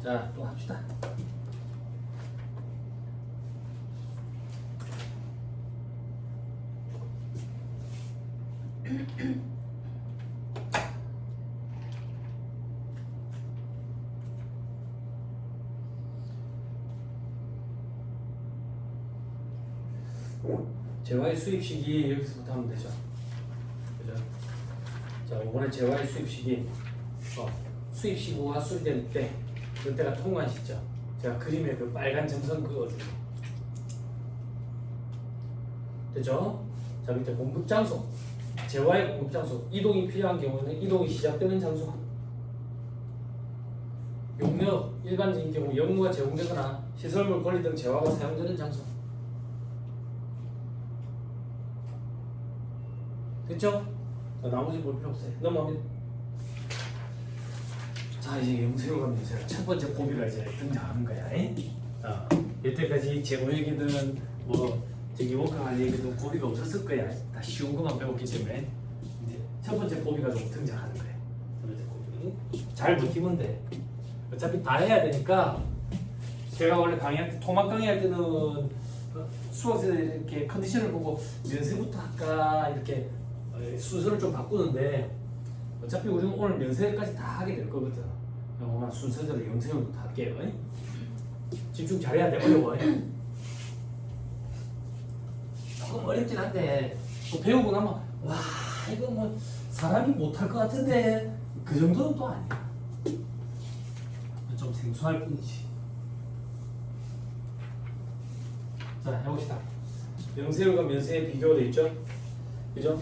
자, 또 합시다. 재화의 수입식이 여기서부터 하면 되죠. 그죠? 자, 이번에 재화의 수입식이 수입시고가 수립될 때 그때가 통관 시점. 제가 그림에 그 빨간 점선 그어주고 됐죠? 자, 밑에 공급 장소. 재화의 공급 장소. 이동이 필요한 경우는 이동이 시작되는 장소. 용역, 일반적인 경우 영무가 제공되거나 시설물 권리 등 재화가 사용되는 장소. 됐죠? 자, 나머지 볼 필요 없어요. 넘어갑니다. 자, 이제 영세로 가면 제가 첫 번째 고비가 이제 등장하는 거야. 여태까지 재고 얘기든 뭐 저기 원가할 얘기든 고비가 없었을 거야. 다 쉬운 것만 배웠기 때문에 이제 첫 번째 고비가 좀 등장하는 거야. 첫 번째 고비. 잘 버티면 돼. 어차피 다 해야 되니까 제가 원래 강의할 때 토막 강의할 때는 수업생들 이렇게 컨디션을 보고 면세부터 할까 이렇게 순서를 좀 바꾸는데 어차피 우리는 오늘 면세까지 다 하게 될 거거든. 그냥 순서대로 영세부터 다 할게요. 집중 잘해야 돼. 어려워. 조금 어렵긴 한데 또 배우고 나면 와 이거 뭐 사람이 못할 것 같은데 그 정도는 또 아니야. 좀 생소할 뿐이지. 자, 해봅시다. 영세율과 면세의 비교가 돼 있죠? 그죠?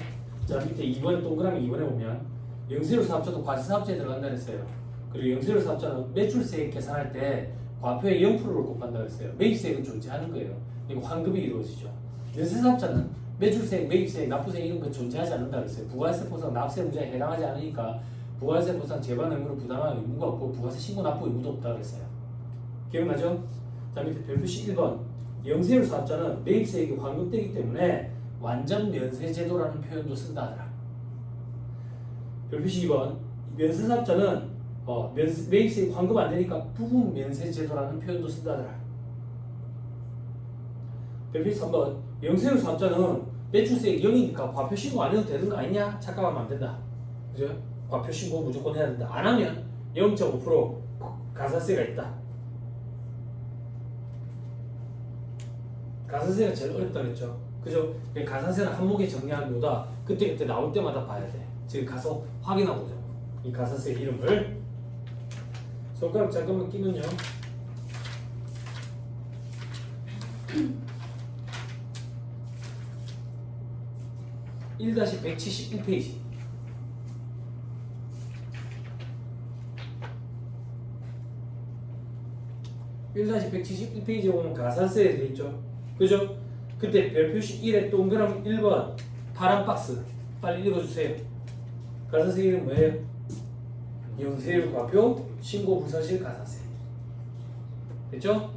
자, 밑에 2번에 동그라미 2번에 보면 영세율 사업자도 과세사업자에 들어간다 그랬어요. 그리고 영세율 사업자는 매출세액 계산할 때 과표의 0%를 곱한다 그랬어요. 매입세액은 존재하는 거예요. 이거 환급이 이루어지죠. 면세사업자는 매출세액, 매입세액, 납부세액 이런 건 존재하지 않는다 그랬어요. 부가세 보상, 납세 문제에 해당하지 않으니까 부가세 보상 재반 의무를 부담할 의무가 없고 부가세 신고 납부 의무도 없다 그랬어요. 기억나죠? 자, 밑에 별표시 1번 영세율 사업자는 매입세액이 환급되기 때문에 완전 면세제도라는 표현도 쓴다 하더라. 별표시 2번 면세사업자는 매입세액 환급 안 되니까 부분 면세제도라는 표현도 쓴다 하더라. 별표시 3번 영세율 사업자는 매출세액 0이니까 과표 신고 안 해도 되는 거 아니냐? 착각하면 안 된다. 그죠? 과표 신고 무조건 해야 된다. 안 하면 0.5% 가산세가 있다. 가산세가 제일 어렵다 그랬죠. 그죠? 가산세는 한목에 정리하기보다 그때그때 나올 때마다 봐야 돼. 지금 가서 확인하고 오자. 이 가산세 이름을 손가락 잠깐만 끼면요. (1-171페이지) 1-171페이지에 보면 가산세에 돼 있죠. 그죠? 그때 별표시 1에 동그라미 1번 파란 박스 빨리 읽어주세요. 가산세 이름 뭐예요? 영세율 과표 신고 불사실 가산세. 됐죠?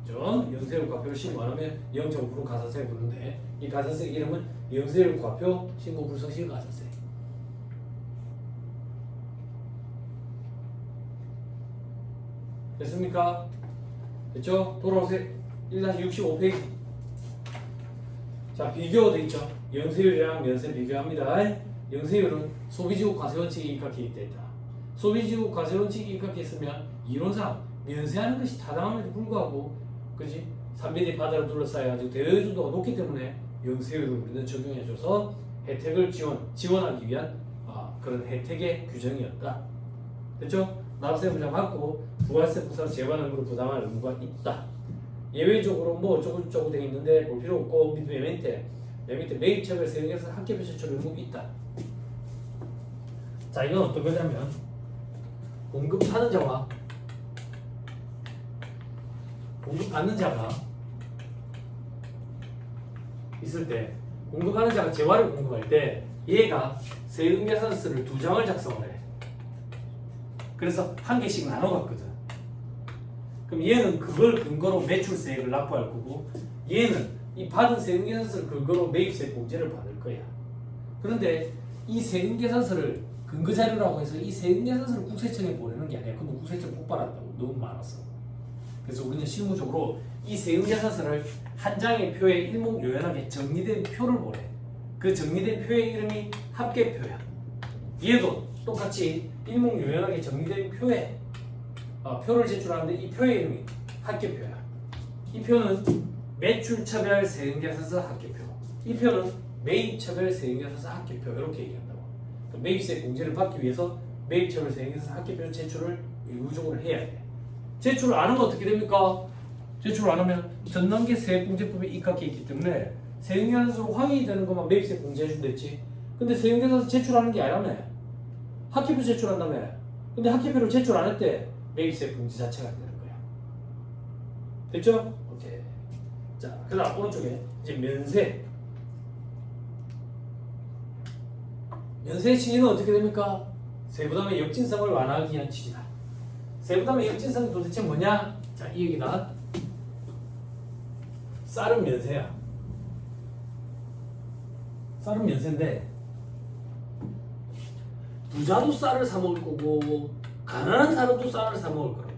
그죠? 영세율 과표를 신고 안 하면 0.5% 가산세가 붙는데 이 가산세 이름은 영세율 과표 신고 불사실 가산세. 됐습니까? 됐죠? 돌아오세요. 1-65페이지. 자, 비교가 돼 있죠. 영세율이랑 면세 비교합니다. 영세율은 소비지구 과세원칙이 입각해 있다. 소비지구 과세원칙이 입각해 있으면 이론상 면세하는 것이 타당함에도 불구하고, 그지? 3BD 바다를 둘러싸여가지고 대여주도가 높기 때문에 영세율을 우리는 적용해줘서 혜택을 지원하기 위한 그런 혜택의 규정이었다. 됐죠? 납세 부담 받고 부가세 부상 재반 의무를 부담할 의무가 있다. 예외적으로 뭐 어쩌고저쩌고 되어 있는데 볼 필요 없고 맨 밑에 매입처별 세액에서 합계 표시처 의무가 있다. 자, 이건 어떤 거냐면 공급하는 자와 공급받는 자가 있을 때 공급하는 자가 재화를 공급할 때 얘가 세금 계산서를 2장을 작성을 해. 그래서 한 개씩 나눠갔거든. 그럼 얘는 그걸 근거로 매출세액을 납부할 거고 얘는 이 받은 세금 계산서를 근거로 매입세 공제를 받을 거야. 그런데 이 세금 계산서를 근거 자료라고 해서 이 세금계산서를 국세청에 보내는 게 아니야. 그럼 국세청 폭발한다고 너무 많았어. 그래서 우리는 실무적으로 이 세금계산서를 한 장의 표에 일목요연하게 정리된 표를 보내. 그 정리된 표의 이름이 합계표야. 얘도 똑같이 일목요연하게 정리된 표에 표를 제출하는데 이 표의 이름이 합계표야. 이 표는 매출처별 세금계산서 합계표. 이 표는 매입처별 세금계산서 합계표. 이렇게 얘기한다고. 그러니까 매입세 공제를 받기 위해서 매입처별 세금계산서 합계표 제출을 의무적으로 해야 돼. 제출을 안 하면 어떻게 됩니까? 제출을 안 하면 전남계 세액공제법에 입각해 있기 때문에 세금계산서로 확인이 되는 것만 매입세 공제해준다 했지. 근데 세금계산서 제출하는 게 아니라며. 합계표 제출한다며. 근데 합계표를 제출 안 했대. 매입세 공제 자체가 안 되는 거야. 됐죠? 오케이. 자, 그 다음 오른쪽에 이제 면세. 면세의 취지는 어떻게 됩니까? 세부담의 역진성을 완화하기 위한 취지다. 세부담의 역진성이 도대체 뭐냐? 자, 이 얘기다. 쌀은 면세야. 쌀은 면세인데 부자도 쌀을 사 먹을 거고 가난한 사람도 쌀을 사 먹을 거라고.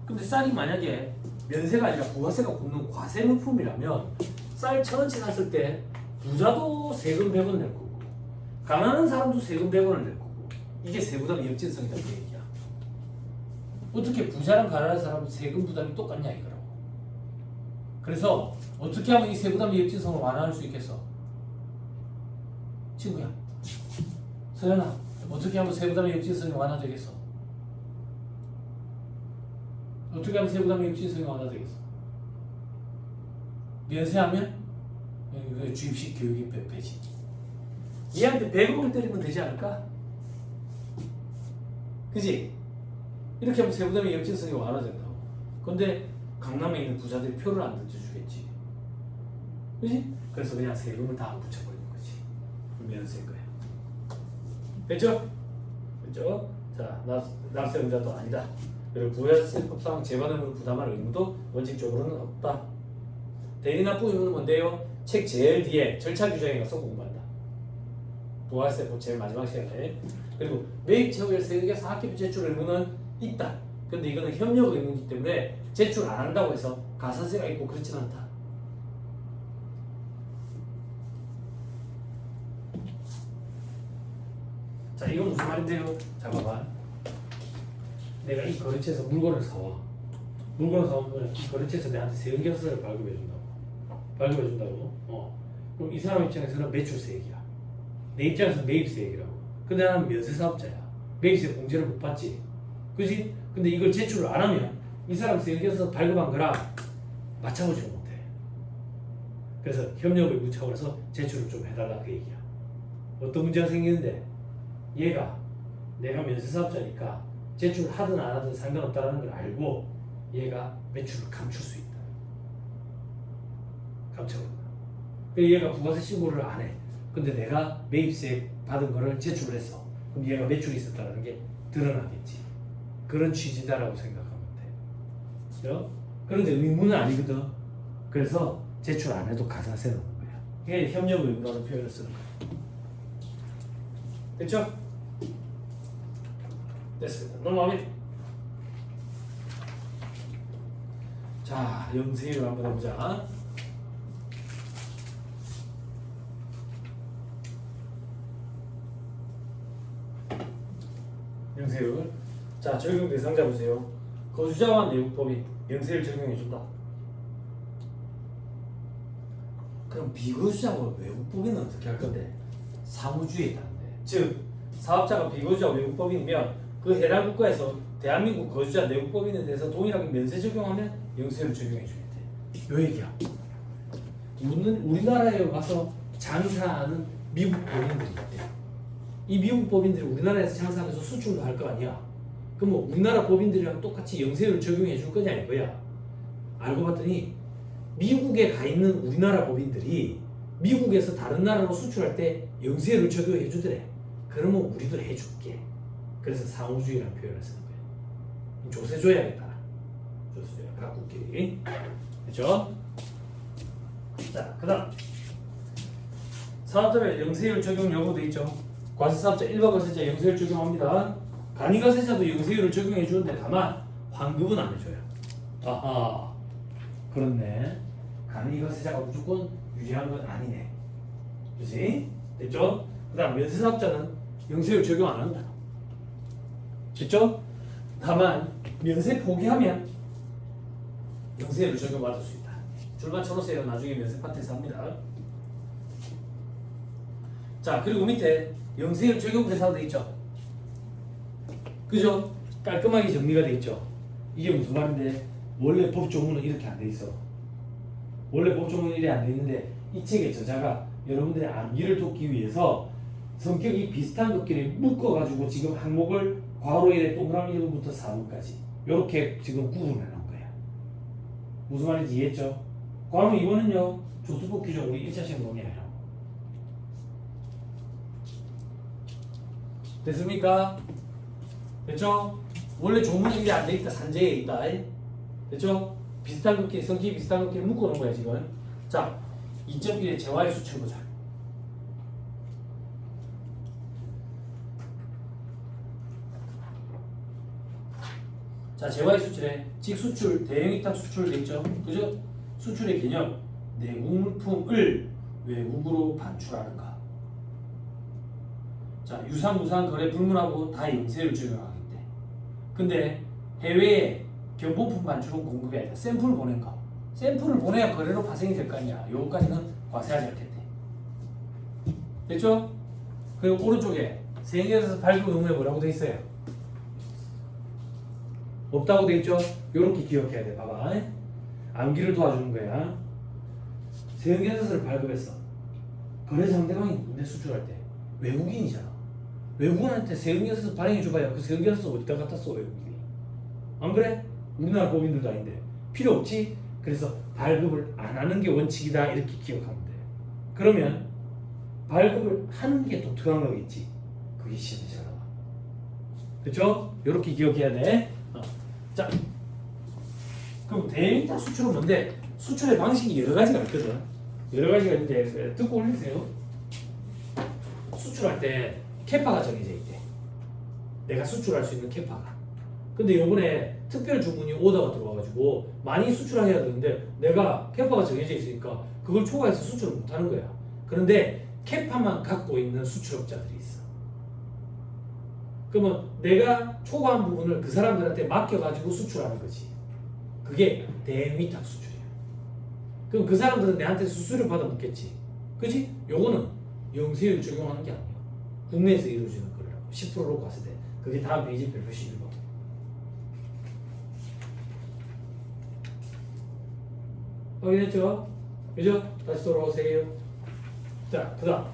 근데 쌀이 만약에 면세가 아니라 부가세가 붙는 과세 물품이라면 쌀 1,000원치 샀을 때 부자도 세금 100원 낼 거고 가난한 사람도 세금 100원을 낼 거고 이게 세부담의 역진성이다 그 얘기야. 어떻게 부자랑 가난한 사람 세금 부담이 똑같냐 이거라고. 그래서 어떻게 하면 이 세부담의 역진성을 완화할 수 있겠어? 친구야, 서연아, 어떻게 하면 세부담의 역진성이 완화되겠어? 어떻게 하면 세부담의 역진성이 완화되겠어? 면세하면 주입식 교육이 폐지. 얘한테 100억을 때리면 되지 않을까? 그지? 이렇게 하면 세부담의 역진성이 완화된다고. 근데 강남에 있는 부자들이 표를 안 던져주겠지. 그지? 그래서 그냥 세금을 다 붙여버리는 거지. 면세인 거야. 됐죠? 됐죠? 자, 납세의무자도 아니다. 그리고 부가세법상 재반응을 부담할 의무도 원칙적으로는 없다. 대리납부 의무는 뭔데요? 책 제일 뒤에 절차 규정에 가서 공부한다. 부가세법 제일 마지막 시간에. 그리고 매입 처우의 세액의 사학기표 제출 의무는 있다. 근데 이거는 협력 의무이기 때문에 제출 안 한다고 해서 가산세가 있고 그렇진 않다. 자, 이건 무슨 말인데요? 자, 봐봐. 내가 이 거래처에서 물건을 사와. 물건을 사오면 이 거래처에서 내한테 세금계산서를 발급해준다고. 그럼 이 사람 입장에서는 매출세액이야. 내 입장에서는 매입세액이라고. 근데 나는 면세사업자야. 매입세 공제를 못 받지. 그지? 근데 이걸 제출을 안 하면 이 사람 세금계산서 발급한 거랑 맞춰보지를 못해. 그래서 협력의무 차원에서 제출을 좀 해달라 그 얘기야. 어떤 문제가 생기는데 얘가 내가 면세사업자니까 제출을 하든 안 하든 상관없다는 걸 알고 얘가 매출을 감출 수 있다. 감춰버린다. 그래서 얘가 부가세 신고를 안 해. 근데 내가 매입세 받은 거를 제출을 했어. 그럼 얘가 매출이 있었다는 게 드러나겠지. 그런 취지다라고 생각하면 돼. 그렇죠? 그런데 의무는 아니거든. 그래서 제출 안 해도 가산세 넣는 거야. 이게 협력 의무라는 표현을 쓰는 거야. 됐죠? 됐습니다. 넘어가면 자, 영세율 한번 해보자. 영세율. 자, 적용 대상자 보세요. 거주자와 내국법인 영세율 적용해준다. 그럼 비거주자와 외국법인은 어떻게 할 건데? 사무주의에 따른데. 즉, 사업자가 비거주자 외국법인이면 그 해당 국가에서 대한민국 거주자 내국법인에 대해서 동일하게 면세 적용하면 영세율을 적용해 줘야 돼. 요 얘기야. 우리나라에 와서 장사하는 미국 법인들이 있대. 이 미국 법인들이 우리나라에서 장사하면서 수출도 할 거 아니야. 그럼 뭐 우리나라 법인들이랑 똑같이 영세율을 적용해 줄 거냐 이거야. 알고 봤더니 미국에 가 있는 우리나라 법인들이 미국에서 다른 나라로 수출할 때 영세율을 적용해 주더래. 그러면 우리도 해줄게. 그래서 상호주의라는 표현을 쓰는 거예요. 조세줘야겠다. 조세줘야. 각국끼리. 그렇죠? 자, 그 다음 사업자별 영세율 적용 여부도 있죠. 과세사업자 일반 과세자 영세율 적용합니다. 간이 과세자도 영세율을 적용해 주는데 다만 환급은 안 해줘요. 아하, 그렇네. 간이 과세자가 무조건 유리한 건 아니네. 그지? 됐죠? 그 다음 면세사업자는 영세율 적용 안 한다. 됐죠? 다만 면세 포기하면 영세율을 적용받을 수 있다. 줄만 쳐놓으세요. 나중에 면세 파트에서 합니다. 자, 그리고 밑에 영세율 적용 대상도 있죠. 그죠? 깔끔하게 정리가 돼 있죠. 이게 무슨 말인데 원래 법조문은 이렇게 안 돼 있어. 원래 법조문은 이렇게 안 돼 있는데 이 책의 저자가 여러분들의 암기를 돕기 위해서 성격이 비슷한 것끼리 묶어가지고 지금 항목을 괄호 1에 동그라미 1번부터 4번까지 이렇게 지금 구분해 놓은 거야. 무슨 말인지 이해했죠? 괄호 2번은요 조수법 규정 우리 1차 시험 논의해요. 됐습니까? 됐죠? 원래 조문은 이게 안 돼 있다. 산재에 있다. 됐죠? 비슷한 것끼리 성격이 비슷한 것끼리 묶어 놓은 거야 지금. 자, 2.1의 재화의 수출 보자. 자, 재화의 수출에 직수출, 대행위탁 수출 돼 있죠? 그죠? 수출의 개념, 내국 물품을 외국으로 반출하는가. 자, 유상, 무상 거래 불문하고 다 영세를 적용하겠대. 근데 해외에 견본품 반출은 공급이 아니다. 샘플을 보낸 거. 샘플을 보내야 거래로 파생이 될 거 아니야. 요거까지는 과세하지 않겠대. 됐죠? 그리고 오른쪽에 세계에서 발급 의무에 뭐라고 돼 있어요? 없다고 돼 있죠? 요렇게 기억해야 돼. 봐봐. 암기를 도와주는 거야. 세계에서를 발급했어. 거래 상대방이 뭔데 수출할 때? 외국인이잖아. 외국인한테 세금계산서 발행해 줘봐야 그 세금계산서 어디다 갖다 써 외국인이. 안 그래? 우리나라 법인들도 아닌데 필요 없지? 그래서 발급을 안 하는 게 원칙이다 이렇게 기억하면 돼. 그러면 발급을 하는 게 독특한 거겠지. 그게 시험에 잘 나와. 그렇죠? 이렇게 기억해야 돼. 자, 그럼 대행위탁 수출은 뭔데? 수출의 방식이 여러 가지가 있거든. 여러 가지가 있는데 듣고 올리세요. 수출할 때 캐파가 정해져 있대. 내가 수출할 수 있는 캐파가. 근데 요번에 특별 주문이 오더가 들어와가지고 많이 수출해야 되는데 내가 캐파가 정해져 있으니까 그걸 초과해서 수출을 못하는 거야. 그런데 캐파만 갖고 있는 수출업자들이 있어. 그러면 내가 초과한 부분을 그 사람들한테 맡겨가지고 수출하는 거지. 그게 대위탁 수출이야. 그럼 그 사람들은 내한테 수수료 받아 먹겠지. 그치? 요거는 영세율 적용하는 게 아니야. 국내에서 이루어지는 거라고. 10%로 과세돼. 그게 다음 페이지 별표 11번. 확인했죠? 그죠? 다시 돌아오세요. 자, 그 다음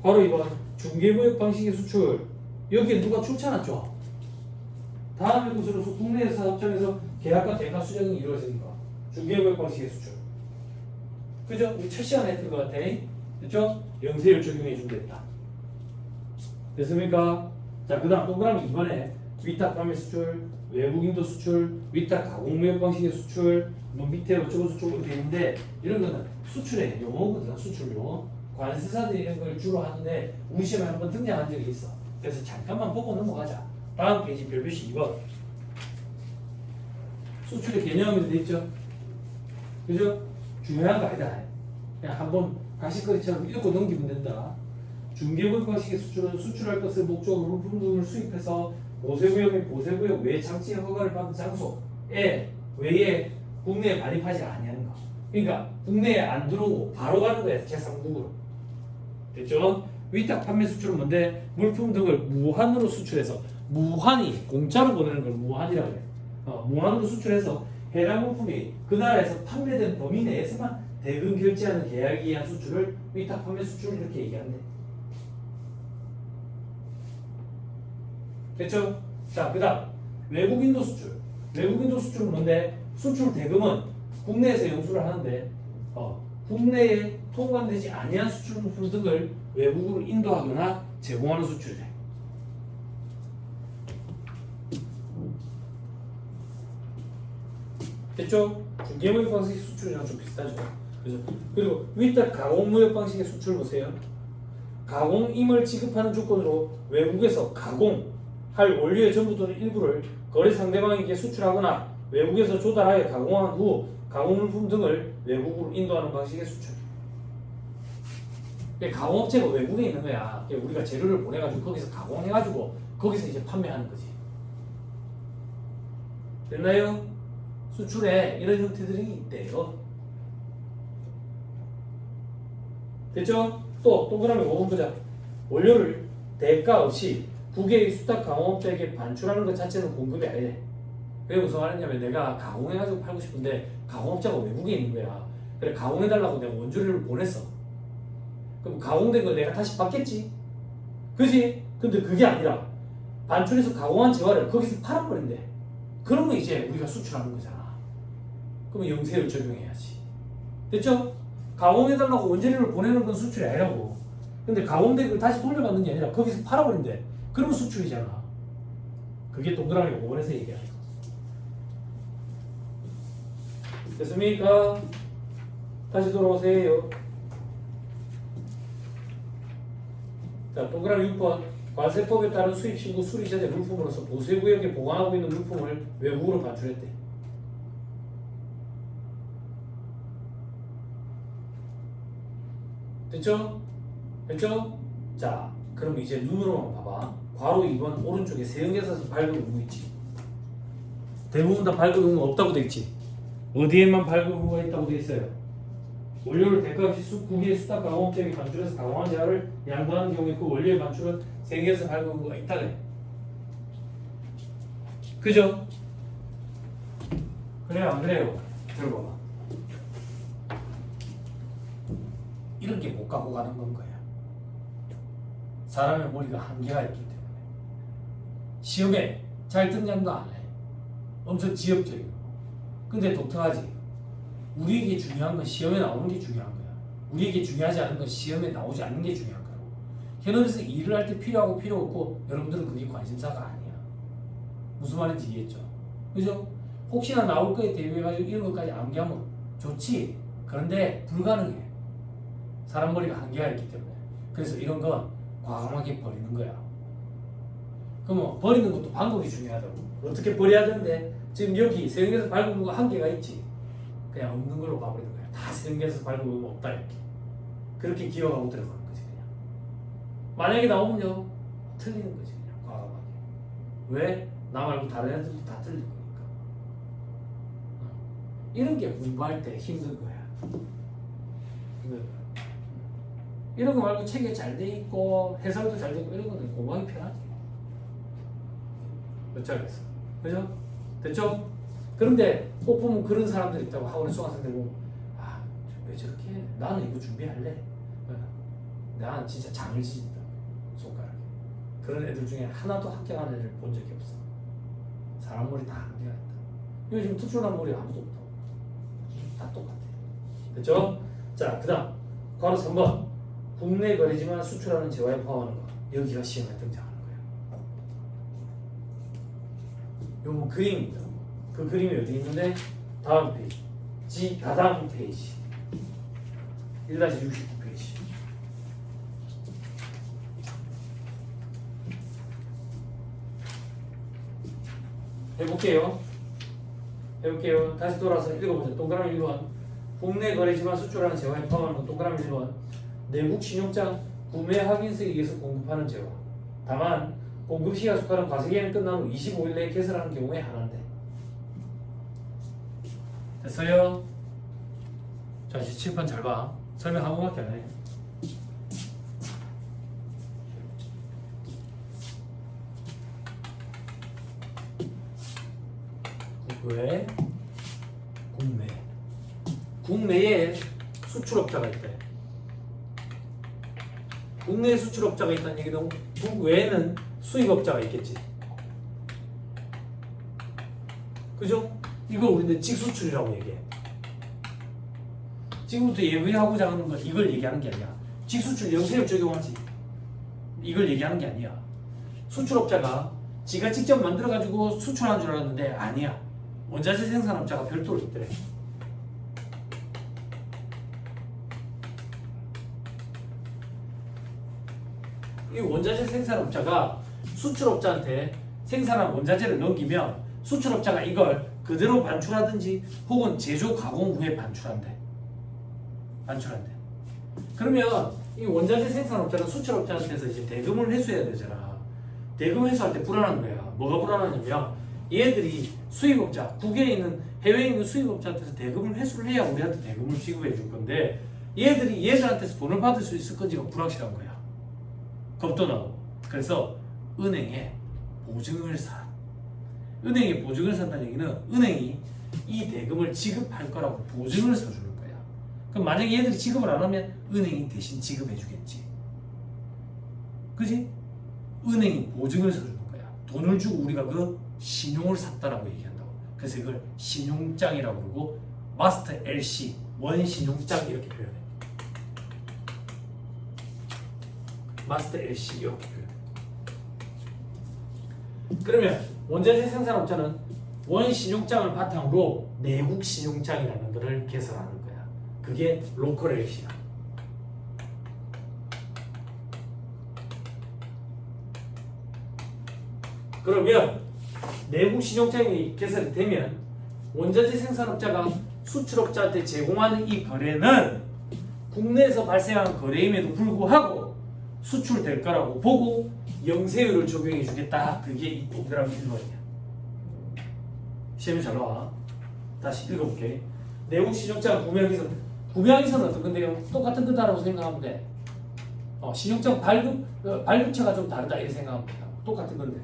바로 2번 중개무역 방식의 수출. 여기에 누가 출처났죠? 다음의 것으로서 국내에서 사업장에서 계약과 대가 수정이 이루어지는 거. 중개무역 방식의 수출. 그죠? 우리 첫 시간에 했던 것 같아. 그죠? 영세율 적용해 준댔다. 됐습니까? 자, 그 다음 동그라미 2번에 위탁 판매 수출, 외국인도 수출, 위탁 가공무역 방식의 수출, 뭐 밑에 어쩌고 저쩌고 이렇게 있는데 이런 거는 수출의 용어거든. 수출 용어. 관세사들이 이런 걸 주로 하는데 우리 시험에 한번 등장한 적이 있어. 그래서 잠깐만 보고 넘어가자. 다음 페이지 별표시 2번. 수출의 개념이 돼 있죠? 그죠? 중요한 거 아니다. 그냥 한번 가시거리처럼 읽고 넘기면 된다. 중개무역 방식의 수출은 수출할 것을 목적으로 물품 등을 수입해서 보세구역 및 보세구역 외 장치의 허가를 받은 장소에 외에 국내에 반입하지 아니하는 거. 그러니까 국내에 안 들어오고 바로 가는 거야. 제3국으로. 됐죠? 위탁 판매 수출은 뭔데? 물품 등을 무한으로 수출해서 무한히 공짜로 보내는 걸 무한이라고 해. 무한으로 수출해서 해당 물품이 그 나라에서 판매된 범위 내에서만 대금 결제하는 계약에 의한 수출을 위탁 판매 수출 이렇게 얘기하는데. 됐죠? 자, 그 다음 외국인도 수출. 외국인도 수출은 뭔데? 수출 대금은 국내에서 영수를 하는데 국내에 통관되지 아니한 수출 물품 등을 외국으로 인도하거나 제공하는 수출이래. 됐죠? 중개무역 방식의 수출이랑 좀 비슷하죠. 그죠? 그리고 위탁 가공무역 방식의 수출 보세요. 가공임을 지급하는 조건으로 외국에서 가공할 원료의 전부 또는 일부를 거래 상대방에게 수출하거나 외국에서 조달하여 가공한 후 가공물품 등을 외국으로 인도하는 방식의 수출. 가공업체가 외국에 있는 거야. 우리가 재료를 보내가지고 거기서 가공해가지고 거기서 이제 판매하는 거지. 됐나요? 수출에 이런 형태들이 있대요. 됐죠? 또 동그라미 5번 보자. 원료를 대가 없이 국외의 수탁 가공업자에게 반출하는 것 자체는 공급이 아니래. 그게 무슨 말이냐면 내가 가공해가지고 팔고 싶은데 가공업자가 외국에 있는 거야. 그래 가공해달라고 내가 원조료를 보냈어. 그럼 가공된 걸 내가 다시 받겠지? 그지? 근데 그게 아니라 반출해서 가공한 재화를 거기서 팔아버린대. 그러면 이제 우리가 수출하는 거잖아. 그러면 영세율 적용해야지. 됐죠? 가공해달라고 원재료를 보내는 건 수출이 아니라고. 근데 가공된 걸 다시 돌려받는 게 아니라 거기서 팔아버린대. 그러면 수출이잖아. 그게 동그라미 5번에서 얘기하는 거. 됐습니까? 다시 돌아오세요. 자, 동그라미 6번. 관세법에 따른 수입 신고 수리 전에 물품으로서 보세구역에 보관하고 있는 물품을 외국으로 반출했대. 됐죠? 됐죠? 자, 그럼 이제 눈으로만 봐봐. 괄호 2번 오른쪽에 세형계에서 발급 의무 있지. 대부분 다 발급 의무 없다고 돼 있지. 어디에만 발급 의무가 있다고 돼 있어요? 원료를 대가 없이 국외의 수탁 가공업체에게 반출해서 가공한 재화를 양도하는 경우에 그 원료의 반출은 세계에서 발급 의무가 있다 그래. 그죠? 그래요 안 그래요? 들어봐봐. 이런 게 못 갖고 가는 건 거야. 사람의 머리가 한계가 있기 때문에. 시험에 잘 등장도 안 해. 엄청 지엽적이고. 근데 독특하지. 우리에게 중요한 건 시험에 나오는 게 중요한 거야. 우리에게 중요하지 않은 건 시험에 나오지 않는 게 중요한 거라고. 현업에서 일을 할 때 필요하고 필요 없고 여러분들은 그게 관심사가 아니야. 무슨 말인지 이해했죠? 그죠? 혹시나 나올 거에 대비해가지고 이런 것까지 암기하면 좋지. 그런데 불가능해. 사람 머리가 한계가 있기 때문에. 그래서 이런 건 과감하게 버리는 거야. 그러면 버리는 것도 방법이 중요하다고. 어떻게 버려야 되는데 지금 여기 세형에서 밟은 거 한계가 있지. 그냥 없는 걸로 봐버리는 거야. 다 세형에서 밟은 거 없다 이렇게. 그렇게 기억하고 들어가는 거지 그냥. 만약에 나오면요 틀리는 거지 그냥 과감하게. 왜? 나 말고 다른 애들도 다 틀릴 거니까. 이런 게 공부할 때 힘든 거야. 힘든 거야. 이런 거 말고 책에 잘 돼 있고 해설도 잘 되고 이런 거는 공부하기 편하지. 몇 자리겠어. 그죠? 됐죠? 그런데 꼭 보면 그런 사람들 있다고. 학원에 수강생들 보면 왜 저렇게 해? 나는 이거 준비할래. 나는 진짜 장을 지진다 손가락에. 그런 애들 중에 하나도 합격한 애를 본 적이 없어. 사람 머리 다 한계가 있다. 요즘 특출난 머리 아무도 없다고. 다 똑같아. 됐죠? 자, 그 다음 괄호 3번 국내 거래지만 수출하는 재화에 포함하는 거. 여기가 시험에 등장하는 거예요. 요거 그림입니다. 그 그림이 어디 있는데? 다음 페이지. 다다음 페이지. 1-69페이지. 해볼게요. 다시 돌아서 읽어보자. 동그라미 1번. 국내 거래지만 수출하는 재화에 포함하는 건 동그라미 1번. 내국 신용장 구매 확인서에 의해서 공급하는 재화. 다만 공급 시가 속하는 과세기간이 끝난 후 25일 내에 개설하는 경우에 하나인데. 됐어요? 자, 이제 칠판 잘 봐. 설명 한 번밖에 안 해. 국외, 국내. 국내에 수출업자가 있대. 국내에 수출업자가 있다는 얘기는 국외에는 수입업자가 있겠지. 그죠? 이걸 우리는 직수출이라고 얘기해. 지금부터 예외하고자 하는 건 이걸 얘기하는 게 아니야. 직수출 영세율 적용하지. 이걸 얘기하는 게 아니야. 수출업자가 지가 직접 만들어가지고 수출한 줄 알았는데 아니야. 원자재 생산업자가 별도로 있더래. 이 원자재 생산업자가 수출업자한테 생산한 원자재를 넘기면 수출업자가 이걸 그대로 반출하든지 혹은 제조 가공 후에 반출한대. 그러면 이 원자재 생산업자는 수출업자한테서 이제 대금을 회수해야 되잖아. 대금 회수할 때 불안한 거야. 뭐가 불안하냐면 얘들이 수입업자, 국외에 있는 해외에 있는 수입업자한테서 대금을 회수를 해야 우리한테 대금을 지급해 줄 건데 얘들이 얘들한테서 돈을 받을 수 있을 건지가 불확실한 거야. 겁도 나고. 그래서 은행에 보증을 사. 은행에 보증을 산다는 얘기는 은행이 이 대금을 지급할 거라고 보증을 서주는 거야. 그럼 만약에 얘들이 지급을 안 하면 은행이 대신 지급해 주겠지. 그지? 은행이 보증을 서주는 거야. 돈을 주고 우리가 그 신용을 샀다라고 얘기한다고. 그래서 이걸 신용장이라고 그러고 마스터 LC, 원신용장 이렇게 표현해. 마스터 LC 이렇게 표현해. 그러면 원자재 생산업자는 원신용장을 바탕으로 내국 신용장이라는 것을 개설하는 거야. 그게 로컬 LC야. 그러면 내국 신용장이 개설이 되면 원자재 생산업자가 수출업자한테 제공하는 이 거래는 국내에서 발생한 거래임에도 불구하고 수출될 거라고 보고 영세율을 적용해 주겠다. 그게 이 동그라미 1번이야. 시험이 잘 나와. 다시 읽어볼게. 내국 신용장 구매하기서는 어떤 건데요? 똑같은 거다라고 생각하면 돼. 신용장 발급처가 좀 다르다 이렇게 생각하면 돼. 똑같은 건데.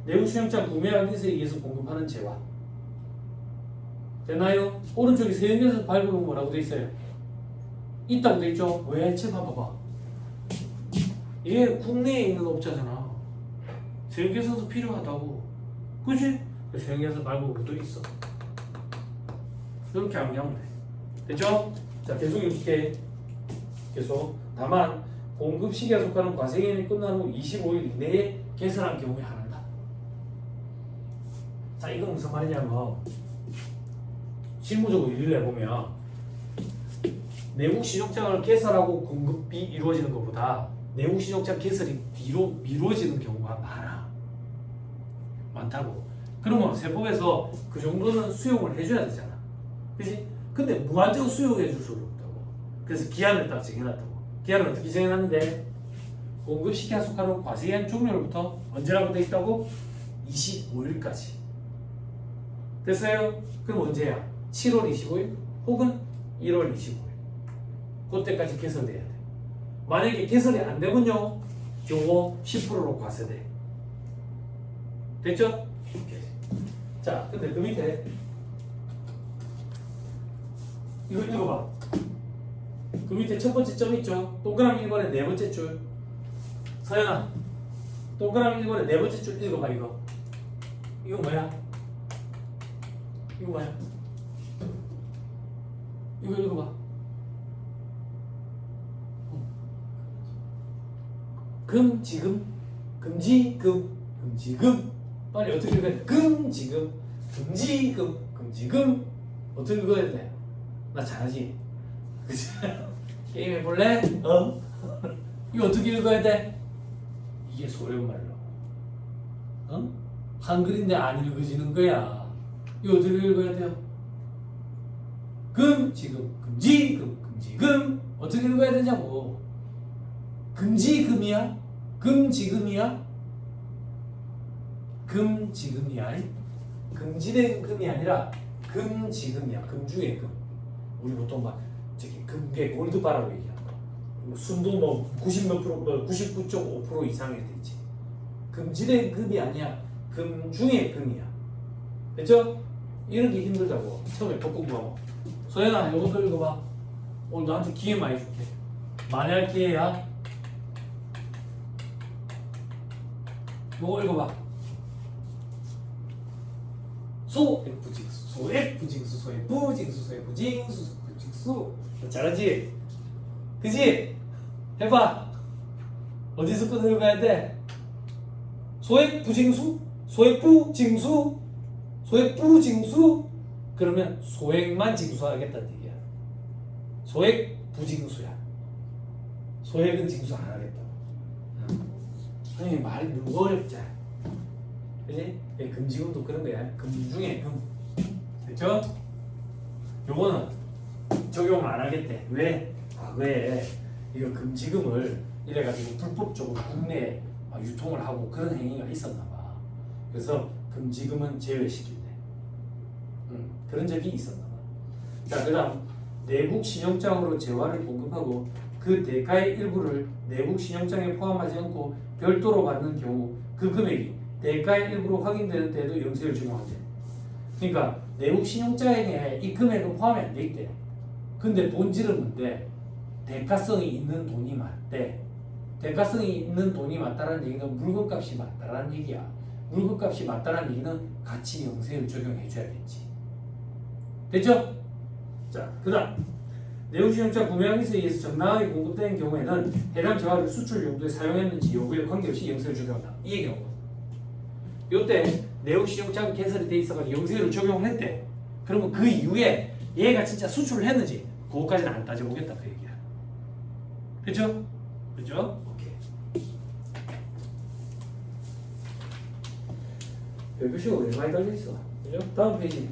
내국 신용장 구매하기서에 의해서 공급하는 재화. 되나요? 오른쪽에 세형에서 발급은 뭐라고 돼 있어요? 있다고 돼 있죠? 왜? 책 봐봐. 얘 국내에 있는 업자잖아. 세형에서도 필요하다고. 그치? 세형에서 발급도 있어. 이렇게 암기하면 돼. 됐죠? 자, 계속 이렇게 계속 다만 공급 시기에 속하는 과세기간이 끝난 후 25일 이내에 개설한 경우에 한다. 자, 이건 무슨 말이냐면 실무적으로 일을 해보면 내국 신용장을 개설하고 공급이 이루어지는 것보다 내국 신용장 개설이 뒤로 미뤄지는 경우가 많다고. 그러면 세법에서 그 정도는 수용을 해줘야 되잖아. 그치? 근데 무한적으로 수용해 줄 수는 없다고. 그래서 기한을 딱 정해놨다고. 기한을 어떻게 정해놨는데 공급 시기에 속하는 과세기한 종료로부터 언제라고 돼 있다고? 25일까지. 됐어요? 그럼 언제야? 7월 25일 혹은 1월 25일. 그때까지 개설돼야 돼. 만약에 개설이 안 되면요, 요거 10%로 과세돼. 됐죠? 오케이. 자, 근데 그 밑에 이거 읽어봐. 그 밑에 첫 번째 점 있죠? 동그라미 1번의 네 번째 줄. 서연아, 동그라미 1번의 네 번째 줄 읽어봐. 이거 뭐야? 이거 뭐야? 이거 읽어봐. 금지금, 금지금, 금지금. 빨리 어떻게 읽어야 돼? 금지금, 금지금, 금지금. 어떻게 읽어야 돼? 나 잘하지? 그치? 게임 해볼래? 이거 어떻게 읽어야 돼? 이게 소련말로. 한글인데 안 읽어지는 거야. 이거 어떻게 읽어야 돼요? 금지금, 금지금, 금지금. 어떻게 읽어야 되냐고. 금지금이야? 금지금이야? 금지금이야. 금지된 금이 아니라 금지금이야. 금 중에 금. 우리 보통 막 저기 금괴 골드바라고 얘기하는 거. 순도 뭐 90몇 프로, 99.5% 이상이 되지. 금지된 금이 아니야. 금 중에 금이야. 됐죠? 이런 게 힘들다고. 처음에 복공부하고. 소연아, 이것도 읽어봐. 오늘 너한테 기회 많이 줄게. 만약 기회야. 이거 읽어봐. 소액부징수, 소액부징수, 소액부징수, 소액부징수, 소액부징수. 잘하지? 그지? 해봐. 어디서부터 읽어야 돼? 소액부징수? 소액부징수? 소액부징수? 그러면 소액만 징수하겠다는 얘기야. 소액부징수야. 소액은 징수 안 하겠다. 선생님 말 너무 어렵잖아. 그지? 금지금도 그런 거야. 금 중에 금. 됐죠? 요거는 적용 안 하겠대. 왜? 과거에 이거 금지금을 이래가지고 불법적으로 국내에 유통을 하고 그런 행위가 있었나 봐. 그래서 금지금은 제외시킨대. 그런 적이 있었나 봐. 자, 그 다음 내국 신용장으로 재화를 공급하고 그 대가의 일부를 내국 신용장에 포함하지 않고 별도로 받는 경우 그 금액이 대가의 일부로 확인되는 때에도 영세를 적용한대. 그러니까 내국 신용장에 이 금액은 포함이 안 돼 있대. 근데 본질은 뭔데? 대가성이 있는 돈이 맞대. 대가성이 있는 돈이 맞다라는 얘기는 물건값이 맞다라는 얘기야. 물건값이 맞다라는 얘기는 같이 영세를 적용해 줘야겠지. 됐죠? 자, 그 다음 내국신용장 구매항에서 의해서 정당하게 공급된 경우에는 해당 재화를 수출 용도에 사용했는지 여부에 관계없이 영세를 적용한다. 이 얘기하고 요때 내국신용장 개설이 돼 있어가지고 영세를 적용을 했대. 그러면 그 이후에 얘가 진짜 수출을 했는지 그거까지는 안 따져보겠다 그 얘기야. 그죠? 그죠? 오케이. 별표시가 왜 많이 달려있어? 그죠? 다음 페이지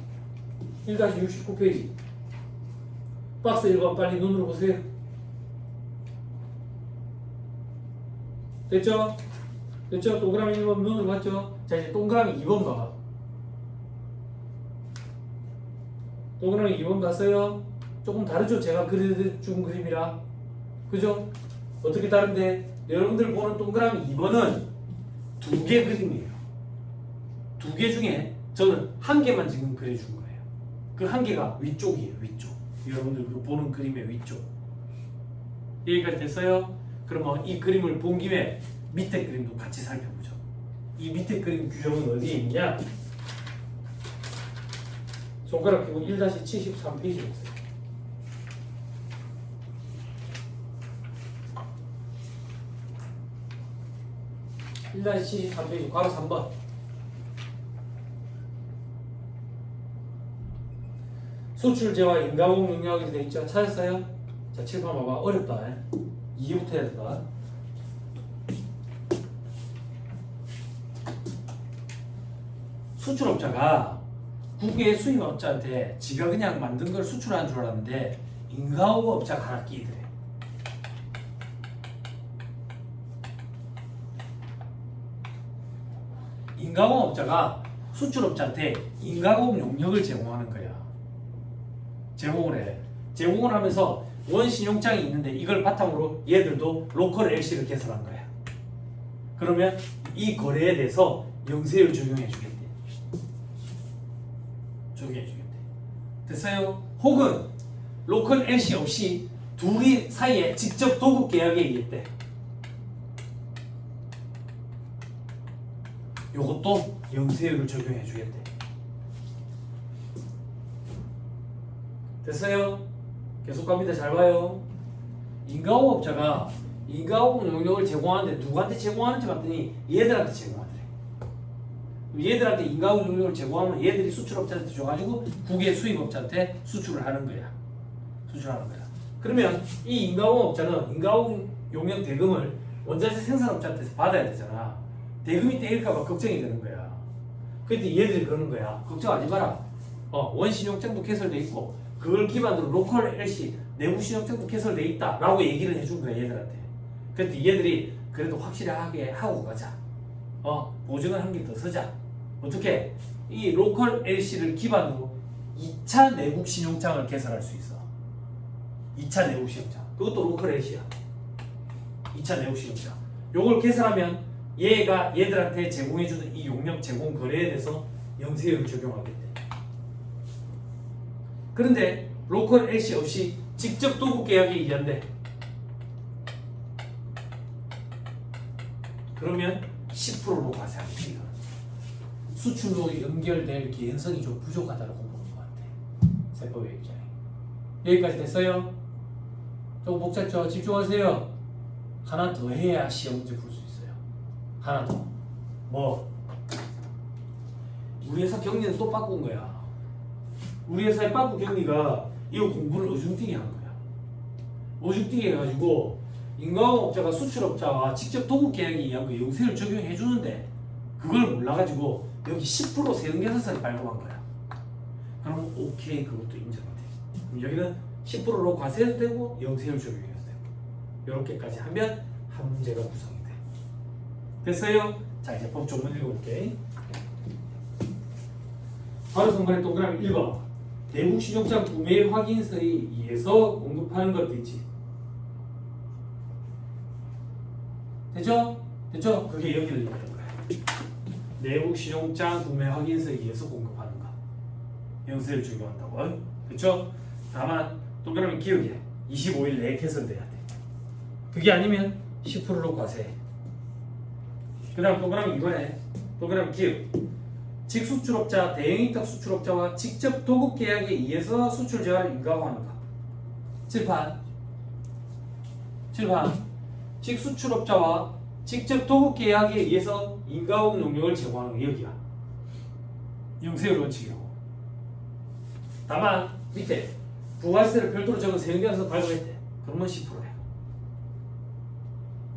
1-69페이지 박스 1번 빨리 눈으로 보세요. 됐죠? 됐죠? 동그라미 1번 눈으로 봤죠? 자, 이제 동그라미 2번 봐봐. 동그라미 2번 봤어요? 조금 다르죠? 제가 그려준 그림이랑. 그죠? 어떻게 다른데? 여러분들 보는 동그라미 2번은 두 개 그림이에요. 두 개 중에 저는 한 개만 지금 그려준 거예요. 그 한 개가 위쪽이에요. 위쪽. 여러분들 그 보는 그림의 위쪽. 여기까지 됐어요? 그러면 이 그림을 본 김에 밑에 그림도 같이 살펴보죠. 이 밑에 그림 규정은 어디에 있냐? 손가락 펴고 1-73페이지 보세요. (1-73페이지) 괄호 3번. 수출재와 인가공 용역이 돼 있죠. 찾았어요? 자, 칠판 봐봐. 어렵다. 이해부터 해야 된다. 수출업자가 국외 수입업자한테 지가 그냥 만든 걸 수출한 줄 알았는데 인가공업자가 하나 끼더래. 인가공업자가 수출업자한테 인가공 용역을 제공하는 거야. 제공을 해. 제공을 하면서 원신용장이 있는데 이걸 바탕으로 얘들도 로컬 LC를 개설한 거야. 그러면 이 거래에 대해서 영세율 적용해 주겠대. 적용해 주겠대. 됐어요? 혹은 로컬 LC 없이 둘이 사이에 직접 도급 계약에 의했대. 요것도 영세율을 적용해 주겠대. 됐어요? 계속 갑니다. 잘 봐요. 인가공업자가 인가공 용역을 제공하는데 누구한테 제공하는지 봤더니 얘들한테 제공하더래. 얘들한테 인가공 용역을 제공하면 얘들이 수출업자한테 줘가지고 국외 수입업자한테 수출을 하는 거야. 수출하는 거야. 그러면 이 인가공업자는 인가공 용역 대금을 원자재 생산업자한테서 받아야 되잖아. 대금이 떼일까봐 걱정이 되는 거야. 그때 얘들이 그러는 거야. 걱정하지 마라. 원신용장도 개설돼 있고 그걸 기반으로 로컬 LC 내부 신용장도 개설돼 있다 라고 얘기를 해준 거야 얘들한테. 그때 얘들이 그래도 확실하게 하고 가자. 보증을 한 개 더 서자. 어떻게? 이 로컬 LC를 기반으로 2차 내국 신용장을 개설할 수 있어. 2차 내국 신용장. 그것도 로컬 LC야. 2차 내국 신용장. 요걸 개설하면 얘가 얘들한테 제공해주는 이 용역 제공 거래에 대해서 영세율을 적용하겠대. 그런데 로컬 LC 없이 직접 도급 계약에 의한대. 그러면 10%로 과세하겠지. 수출로 연결될 개연성이 좀 부족하다고 보는 것 같아. 세법의 입장에. 여기까지 됐어요? 조금 복잡죠? 집중하세요. 하나 더 해야 시험 문제 풀 수 있어요. 하나 더. 뭐? 우리 회사 경리는 또 바꾼 거야. 우리 회사의 빠꾸 경리가 이거 공부를 어중뛰게 한 거야. 어중뛰게 해가지고 인과공업자가 수출업자와 직접 도급 계약에 의한 그 영세를 적용해 주는데 그걸 몰라가지고 여기 10% 세금계산서를 발급한 거야. 그럼 오케이, 그것도 인정이 돼. 그럼 여기는 10%로 과세해도 되고 영세를 적용해도 되고 이렇게까지 하면 한 문제가 구성이 돼. 됐어요? 자, 이제 법 조문 읽어볼게. 바로 선관의 동그라미 1번. 내국 신용장 구매 확인서에 의해서 공급하는 것 되지. 됐죠? 됐죠? 그게 여기를 얘기하는 거야. 내국 신용장 구매 확인서에 의해서 공급하는 거. 영세를 적용한다고. 됐죠? 다만 동그라미 기억에 25일 내에 개설돼야 돼. 그게 아니면 10%로 과세해. 그 다음 동그라미 2번에 동그라미 기억. 직수출업자, 대행위탁 수출업자와 직접 도급 계약에 의해서 수출 제한을 인가하는 것. 칠판. 직수출업자와 직접 도급 계약에 의해서 인가후 용역을 제공하는 거 여기야. 영세율 원칙이고. 다만 밑에 부가세를 별도로 적은 세금계산서 발급했대. 그러면 10%야.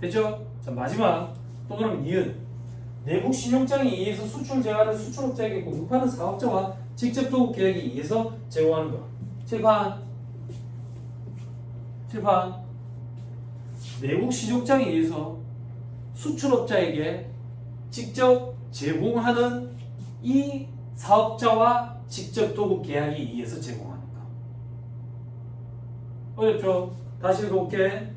됐죠? 자, 마지막 동그라미 니은. 내국 신용장에 의해서 수출 재화를 수출업자에게 공급하는 사업자와 직접 도급 계약에 의해서 제공하는 것. 칠판. 내국 신용장에 의해서 수출업자에게 직접 제공하는 이 사업자와 직접 도급 계약에 의해서 제공하는 거. 어렵죠? 다시 읽어볼게.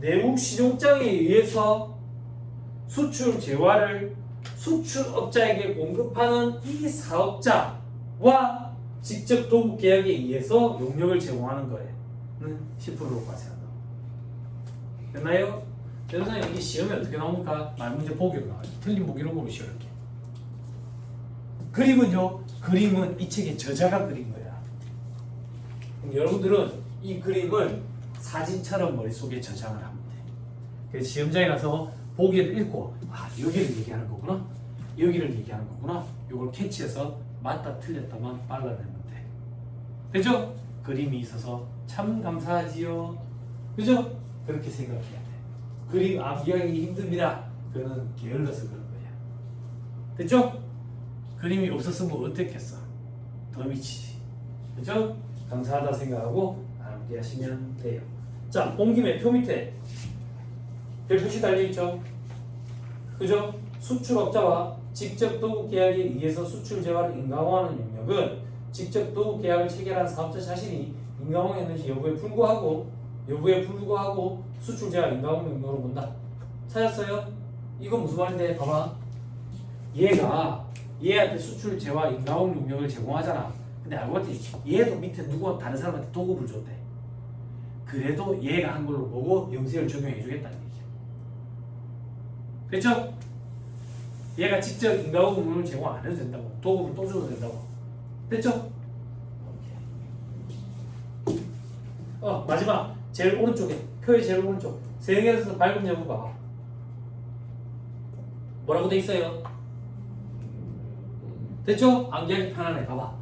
내국 신용장에 의해서 수출 재화를 수출업자에게 공급하는 이 사업자와 직접 도급 계약에 의해서 용역을 제공하는 거예요. 10%로 과세한다. 됐나요? 변호사님, 이게 시험에 어떻게 나옵니까? 말문제 보기로 나와요. 틀린 보기로 보시오. 이렇게. 그림은 이 책의 저자가 그린 거야. 그럼 여러분들은 이 그림을 사진처럼 머릿속에 저장을 하면 돼. 그래서 시험장에 가서 보기를 읽고, 아, 여기를 얘기하는 거구나, 여기를 얘기하는 거구나, 이걸 캐치해서 맞다 틀렸다만 빨라내면 돼. 그죠? 그림이 있어서 참 감사하지요. 그죠? 그렇게 생각해야 돼. 그림 암기하기 힘듭니다. 그거는 게을러서 그런 거야. 됐죠? 그림이 없었으면 어땠겠어? 더 미치지. 그죠? 감사하다 생각하고 암기하시면 돼요. 자, 온 김에 표 밑에 별표시 달려있죠? 그죠? 수출업자와 직접 도급 계약에 의해서 수출 재화를 인가공하는 영역은 직접 도급 계약을 체결한 사업자 자신이 인가공했는지 여부에 불구하고 수출 재화 인가공 영역으로 본다. 찾았어요? 이건 무슨 말인데? 봐봐. 얘가 얘한테 수출 재화 인가공 영역을 제공하잖아. 근데 알고 봤더니 얘도 밑에 누구 다른 사람한테 도급을 줬대. 그래도 얘가 한 걸로 보고 영세를 적용해 주겠다는 얘기야. 그렇죠? 얘가 직접 인가공을 제공 안 해도 된다고. 도급을 또 줘도 된다고. 됐죠? 마지막 제일 오른쪽에 표의 제일 오른쪽 세계에서 발급 여부 봐봐. 뭐라고 돼 있어요? 됐죠? 암기하기 편하네. 봐봐.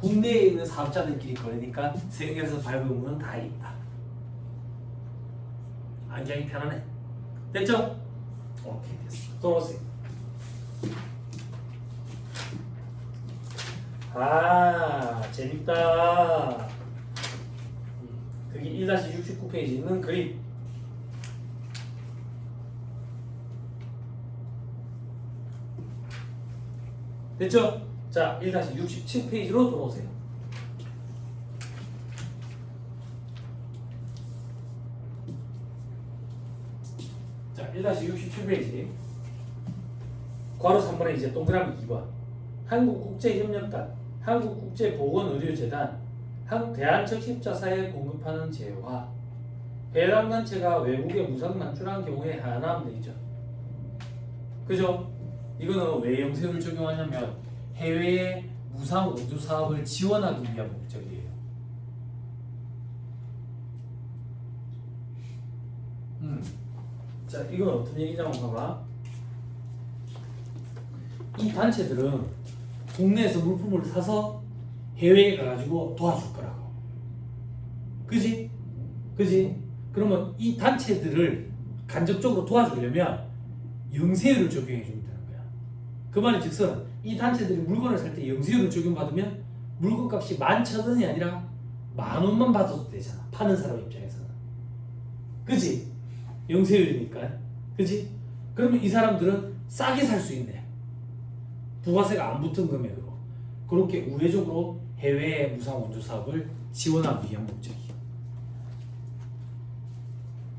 국내에 있는 사업자들끼리 거래니까 세계에서 발급 의무는 다 있다. 암기하기 편하네. 됐죠? 오케이, 됐어. 돌아오세요. 아, 재밌다. 그게 1-69페이지 있는 그림. 됐죠? 자, 1-67페이지로 돌아오세요. 자, 1-67페이지. 괄호 3번에 이제 동그라미 2번. 한국국제협력단, 한국국제보건의료재단, 대한적십자사에 공급하는 재화. 해당 단체가 외국에 무상 만출한 경우에 하나만 되죠. 그죠? 이거는 왜 영세율을 적용하냐면 해외에 무상 원두 사업을 지원하기 위한 목적이에요. 자, 이건 어떤 얘기냐면 봐봐. 이 단체들은 국내에서 물품을 사서 해외에 가가지고 도와줄 거라고. 그지? 그지? 그러면 이 단체들을 간접적으로 도와주려면 영세율을 적용해 주면 되는 거야. 그 말이 즉슨 이 단체들이 물건을 살 때 영세율을 적용받으면 물건 값이 11,000원이 아니라 10,000원만 받아도 되잖아. 파는 사람 입장에서는. 그지? 영세율이니까. 그지? 그러면 이 사람들은 싸게 살 수 있네. 부가세가 안 붙은 금액으로. 그렇게 우회적으로 해외 무상 원조 사업을 지원하기 위한 목적이에요.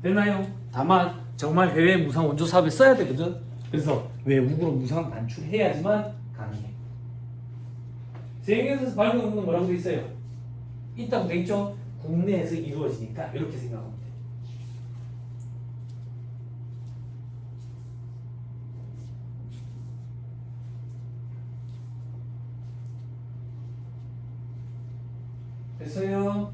되나요? 다만 정말 해외 무상 원조 사업에 써야 되거든. 그래서 외국으로 무상 반출해야지만 가능해. 세계에서 발행하는 건 뭐라고 돼 있어요? 있다고 돼 있죠? 국내에서 이루어지니까 이렇게 생각하면 돼. 됐어요?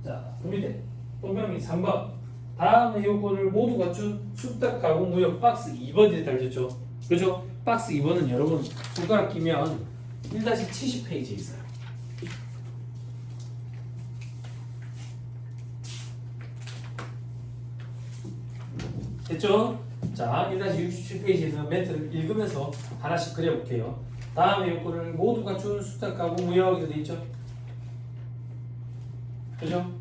자, 준비돼. 동명이 3번. 다음 요건을 모두 갖춘 숙박 가공 무역 박스 2번이 달렸죠. 그죠? 박스 2번은 여러분 손가락 끼면 1-70페이지에 있어요. 됐죠? 자, 1-67페이지에서 멘트를 읽으면서 하나씩 그려볼게요. 다음의 요건을 모두 갖춘 숙박 가공 무역이라고 되어 있죠? 그죠?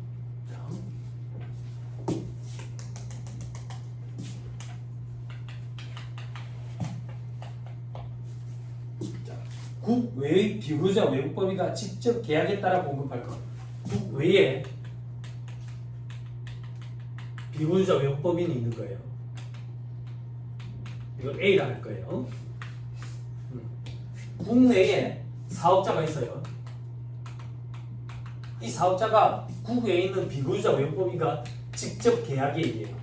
국 외의 비구자 외국법인과 직접 계약에 따라 공급할 것. 국 외에 비구자 외국법인이 있는 거예요. 이걸 A라 할 거예요. 국내에 사업자가 있어요. 이 사업자가 국외에 있는 비구자 외국법인과 직접 계약에 의해요.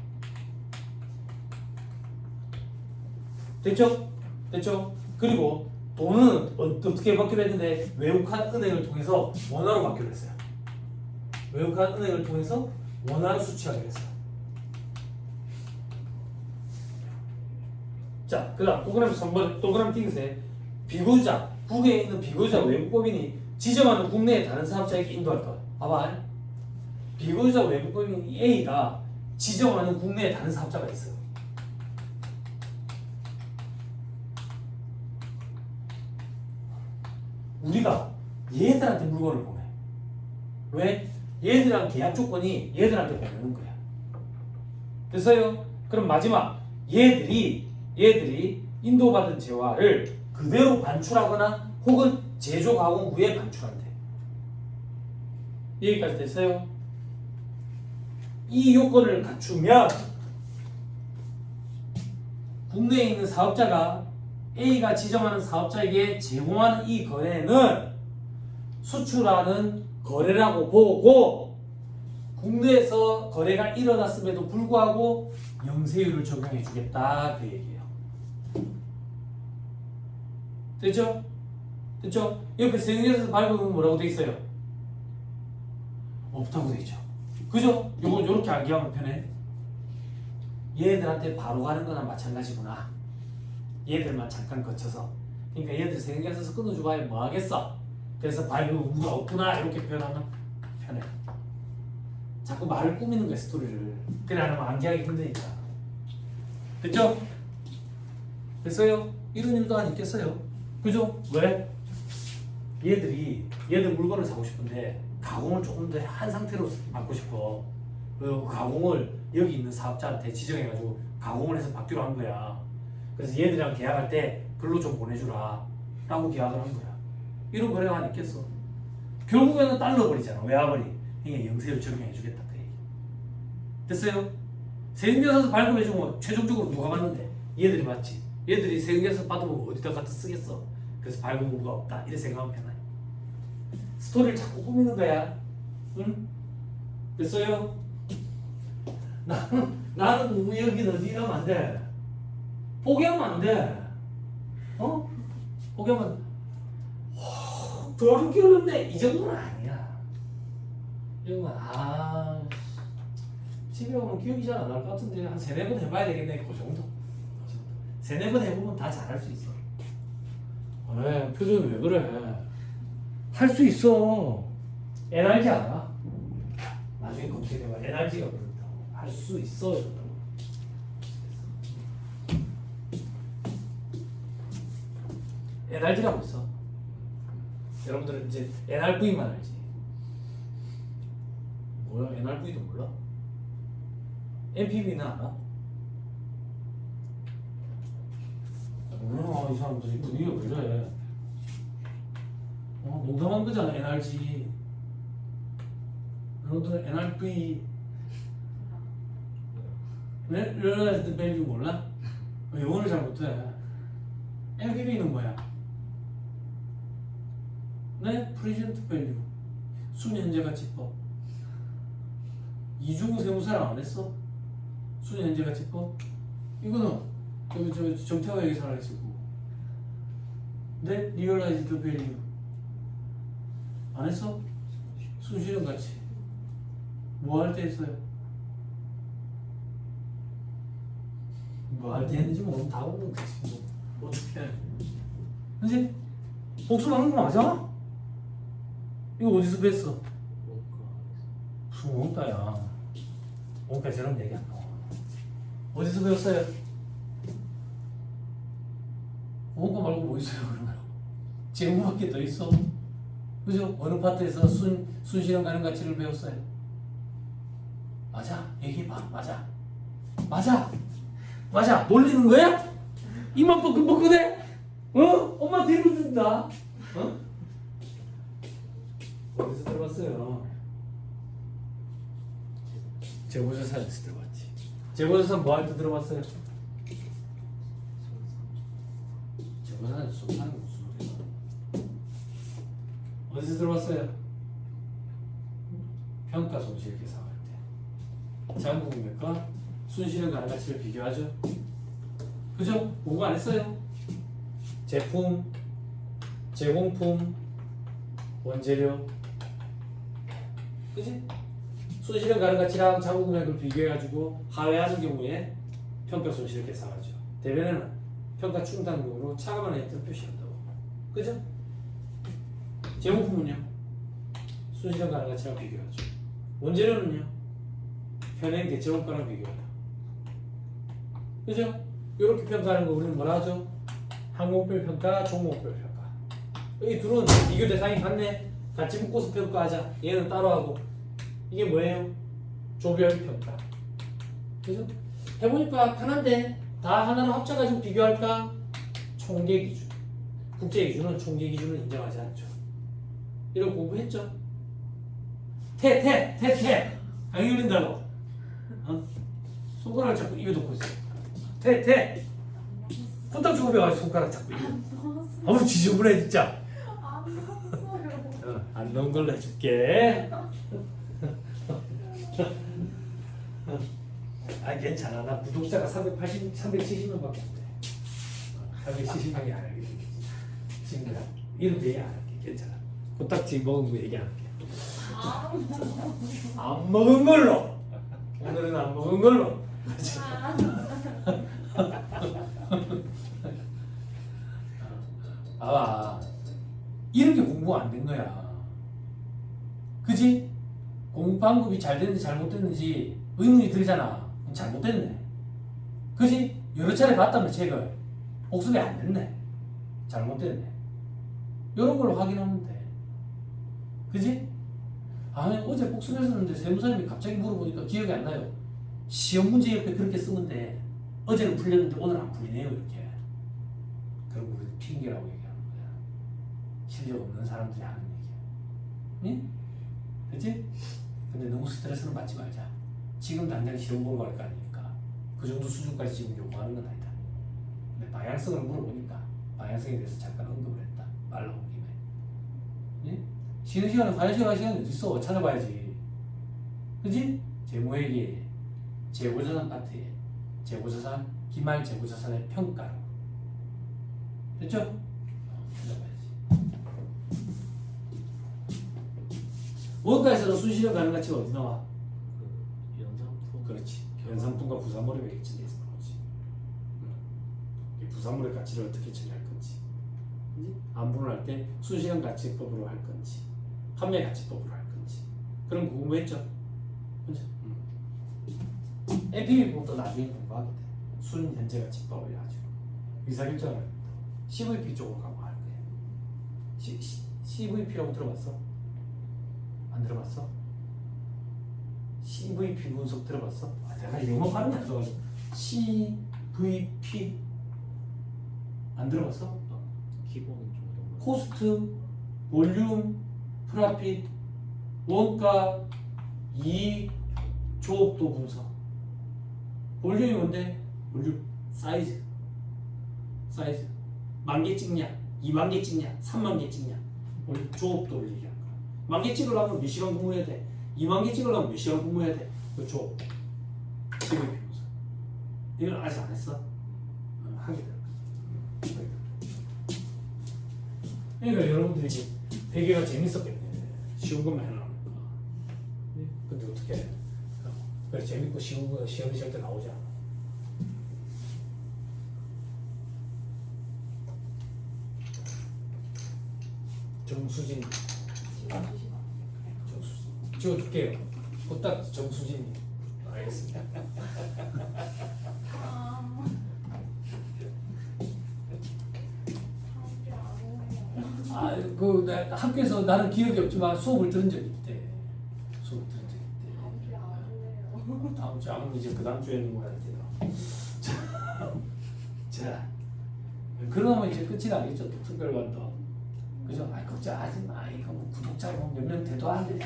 됐죠? 됐죠? 그리고 돈은 어떻게 받기로 했는데 외국한 은행을 통해서 원화로 받기로 했어요. 외국한 은행을 통해서 원화로 수취하기로 했어요. 자, 그 다음 동그라미 3번 동그라미 띄우세요. 비구자, 국외에 있는 비구자 외국법인이 지정하는 국내의 다른 사업자에게 인도할 것. 봐봐. 비구자 외국법인 A가 지정하는 국내의 다른 사업자가 있어요. 우리가 얘들한테 물건을 보내. 왜? 얘들이랑 계약 조건이 얘들한테 보내는 거야. 됐어요? 그럼 마지막 얘들이 인도받은 재화를 그대로 반출하거나 혹은 제조 가공 후에 반출한대. 여기까지 됐어요? 이 요건을 갖추면 국내에 있는 사업자가 A가 지정하는 사업자에게 제공하는 이 거래는 수출하는 거래라고 보고 국내에서 거래가 일어났음에도 불구하고 영세율을 적용해 주겠다 그 얘기예요. 됐죠? 됐죠? 옆에 세경에서 발급은 뭐라고 돼 있어요? 없다고 돼 있죠. 그죠? 요거 요렇게 암기하면 편해. 얘들한테 바로 가는 거나 마찬가지구나. 얘들만 잠깐 거쳐서. 그러니까 얘들 세경에서 끊어주고 하면 뭐 하겠어? 그래서 발급 의무가 없구나 이렇게 표현하면 편해. 자꾸 말을 꾸미는 거야 스토리를. 그래 안 하면 암기하기 힘드니까. 됐죠? 됐어요? 이런 일도 안 있겠어요? 그죠? 왜? 얘들 물건을 사고 싶은데 가공을 조금 더 한 상태로 받고 싶어. 그리고 가공을 여기 있는 사업자한테 지정해가지고 가공을 해서 받기로 한 거야. 그래서 얘들이랑 계약할 때 글로 좀 보내주라 라고 계약을 한 거야. 이런 거래가 안 있겠어. 결국에는 달러 버리잖아. 외화벌이. 이게 영세율 적용해 주겠다 그 얘기. 됐어요? 세금계산서 발급해주면 최종적으로 누가 받는데? 얘들이 받지. 얘들이 세금계산서 받으면 어디다 갖다 쓰겠어. 그래서 발급 의무가 없다 이렇게 생각하면 편해. 스토리를 자꾸 꾸미는 거야. 응? 됐어요? 나는 무역이는 이러면 안 돼. 포기하면 안 돼. 어? 포기하면 더럽게 어렵네. 이 정도는 아니야. 이 정도는 집에 오면 기억이 잘 안 날 것 같은데 한 3-4번 해봐야 되겠네. 그 정도. 3-4번 해보면 다 잘할 수 있어. 왜? 표정이 왜 그래? 할 수 있어. NRG 알아? 나중에 검색해봐. NRG가 그렇다고 할 수 있어요. NRG라고 있어. 여러분들은 이제 NRV만 알지. 뭐야? NRV도 몰라? MPV는 알아? 뭐야 이 사람들이 분위기가 왜 이래? 농담한 거잖아. NRG. 여러분들은 NRV Realized Value 몰라? 영어를 잘 못해. MPV는 뭐야? 네? Present Value 순위 현재 가치법. 이중우 세무사랑 안 했어? 순위 현재 가치법? 이거는 저 정태화 얘기사랑 했었고. 네? Realized Value 안 했어? 순실현 가치 뭐 할 때 했어요? 뭐 할 때 했는지 모르면 다 없는 거지. 뭐 어떻게 해? 그치? 복수하는 거 맞아? 이거 어디서 뺐어? 무슨 원가야? 원가처럼 얘기 안 나와. 어디서 배웠어요? 원가 말고 뭐 있어요 그러면? 재무밖에 더 있어? 그죠? 어느 파트에서 순실현 가능 가치를 배웠어요? 맞아? 얘기해봐. 맞아? 맞아? 맞아? 놀리는 거야? 이만 뻐끔뻐끔해? 어? 엄마 데리고 준다. 어? 어디서 들어봤어요? 재고자산에서 들어봤지. 재고자산 뭐 할 때 들어봤어요? 재고자산 수업하는 거 무슨 소리야? 어디서 들어봤어요? 평가 손실 계산할 때. 자연분배과 순실현 가능 가치를 비교하죠. 그죠? 공부 안 했어요? 제품, 제공품, 원재료, 그지? 순실현 가능 가치랑 자본 금액을 비교해가지고 하회하는 경우에 평가 손실을 계산하죠. 대변에는 평가 충당금으로 차감한 혜택을 표시한다고. 그죠? 제공품은요? 순실현 가능 가치랑 비교하죠. 원재료는요? 현행 대체원가랑 비교해요. 그죠? 이렇게 평가하는 거 우리는 뭐라 하죠? 항목별 평가, 종목별 평가. 이 둘은 비교 대상이 같네. 같이 묶어서 평가하자. 얘는 따로 하고. 이게 뭐예요? 조별 평가. 그죠? 해보니까 편한데 다 하나로 합쳐가지고 비교할까? 총계 기준. 국제 기준은 총계 기준을 인정하지 않죠. 이런 공부했죠? 태. 강의 올린다고. 어? 손가락을 자꾸 입에 놓고 있어. 태. 코딱지 후벼가지고 손가락 자꾸 입에. 어우 지저분해 진짜. 안 넣은 걸로 해줄게. 아 괜찮아. 나 구독자가 370명밖에 안 돼. 370명이 안 할게. 친구야. 이름 얘기 안 할게. 괜찮아. 코딱지 먹은 거 얘기 안 할게. 안 먹은 걸로. 오늘은 안 먹은 걸로. 아, 이런 게 공부가 안 된 거야. 그지? 공부 방법이 잘 됐는지 잘못됐는지 의문이 들잖아. 잘못됐네. 그지? 여러 차례 봤다면 책을 복습이 안 됐네. 잘못됐네. 이런 걸로 확인하면 돼. 그지? 아니 어제 복습했었는데 세무사님이 갑자기 물어보니까 기억이 안 나요. 시험 문제 옆에 그렇게 쓰면 돼. 어제는 풀렸는데 오늘 안 풀리네요 이렇게. 그럼 우리 핑계라고 얘기하는 거야. 실력 없는 사람들이 하는 얘기야. 응? 그치? 근데 너무 스트레스는 받지 말자. 지금 당장 시험 보러 갈 거 아니니까 그 정도 수준까지 지금 요구하는 건 아니다. 근데 방향성을 물어보니까 방향성에 대해서 잠깐 언급을 했다. 말 나온 김에. 응? 쉬는 시간에 관심할 시간이 어디 있어? 찾아봐야지. 그치? 재무회계, 재고자산 파트에 재고자산, 기말 재고자산의 평가로. 됐죠? 찾아봐야지. 원가에서는 순실현 가능 가치가 어디 나와? 연상품. 그렇지. 연상품과 부산물의 매개치에 대해서 나오지. 부산물의 가치를 어떻게 처리할 건지. 안분을 할 때 순실현 가치법으로 할 건지, 판매 가치법으로 할 건지. 그런 궁금했죠? 그죠? NPV부터 나중에 공부하게 돼. 순 현재가 집밥을 해가지고 의사결정을 CVP 쪽으로 가고 할 거야. CVP라고 들어봤어? 안 들어봤어? CVP 분석 들어봤어? 아, 내가 영어 발음이 안 좋아가지고 CVP 안 들어봤어? 기본은 좀 어려운 거. 코스트, 볼륨, 프라핏, 원가, 이익, 조업도 분석. 볼륨이 뭔데? 볼륨, 사이즈. 만 개 찍냐? 2만 개 찍냐? 3만 개 찍냐? 조업도 얘기하는 거야. 1만 개 찍으려면 몇 시간 근무해야 돼? 2만 개 찍으려면 몇 시간 근무해야 돼? 그 조업. CVP 분석. 이건 아직 안 했어? 하게 될 거야. 그러니까 여러분들이 이제 대개가 재밌었겠네. 쉬운 것만 해놓으니까. 근데 어떻게 해? 그래 재밌고 쉬운 거 시험이 절대 나오지 않아. 정수진. 지워줄게요. 후딱 정수진님. 알겠습니다. 학교에서 나는 기억이 없지만 수업을 들은 적이 있대. 다음 주 아무 이제 그 다음 주에는 뭐 해야 돼요. 자, 그러면 이제 끝이 나겠죠. 또 특별반도. 그죠? 아이 걱정하지 마. 이거 뭐 구독자가 몇 명 돼도 안 돼.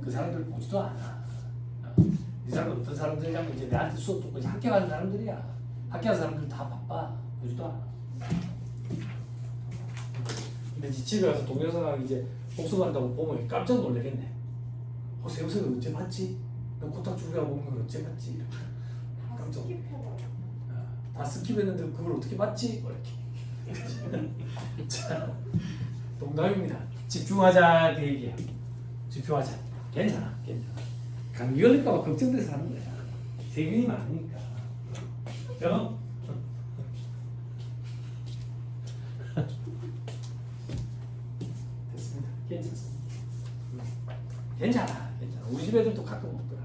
그 사람들 보지도 않아. 이 사람들 어떤 사람들이냐면 이제 내한테 수업 듣고 이제 학교 가는 사람들이야. 학교 가는 사람들 다 바빠. 보지도 않아. 근데 집에 가서 동영상 이제 복습한다고 보면 깜짝 놀라겠네. 새우새우 언제 봤지? 너 코딱지우리가 먹는 걸 언제 봤지? 깜짝 놀래. 다 스킵했는데 그걸 어떻게 봤지? 뭐 이렇게. 자, 농담입니다. 집중하자 그 얘기야. 집중하자. 괜찮아. 감기 걸릴까봐 걱정돼서 하는 거야. 세균이 많으니까. 어? 됐습니다. 괜찮아. 우리 집 애들도 가끔 먹더라.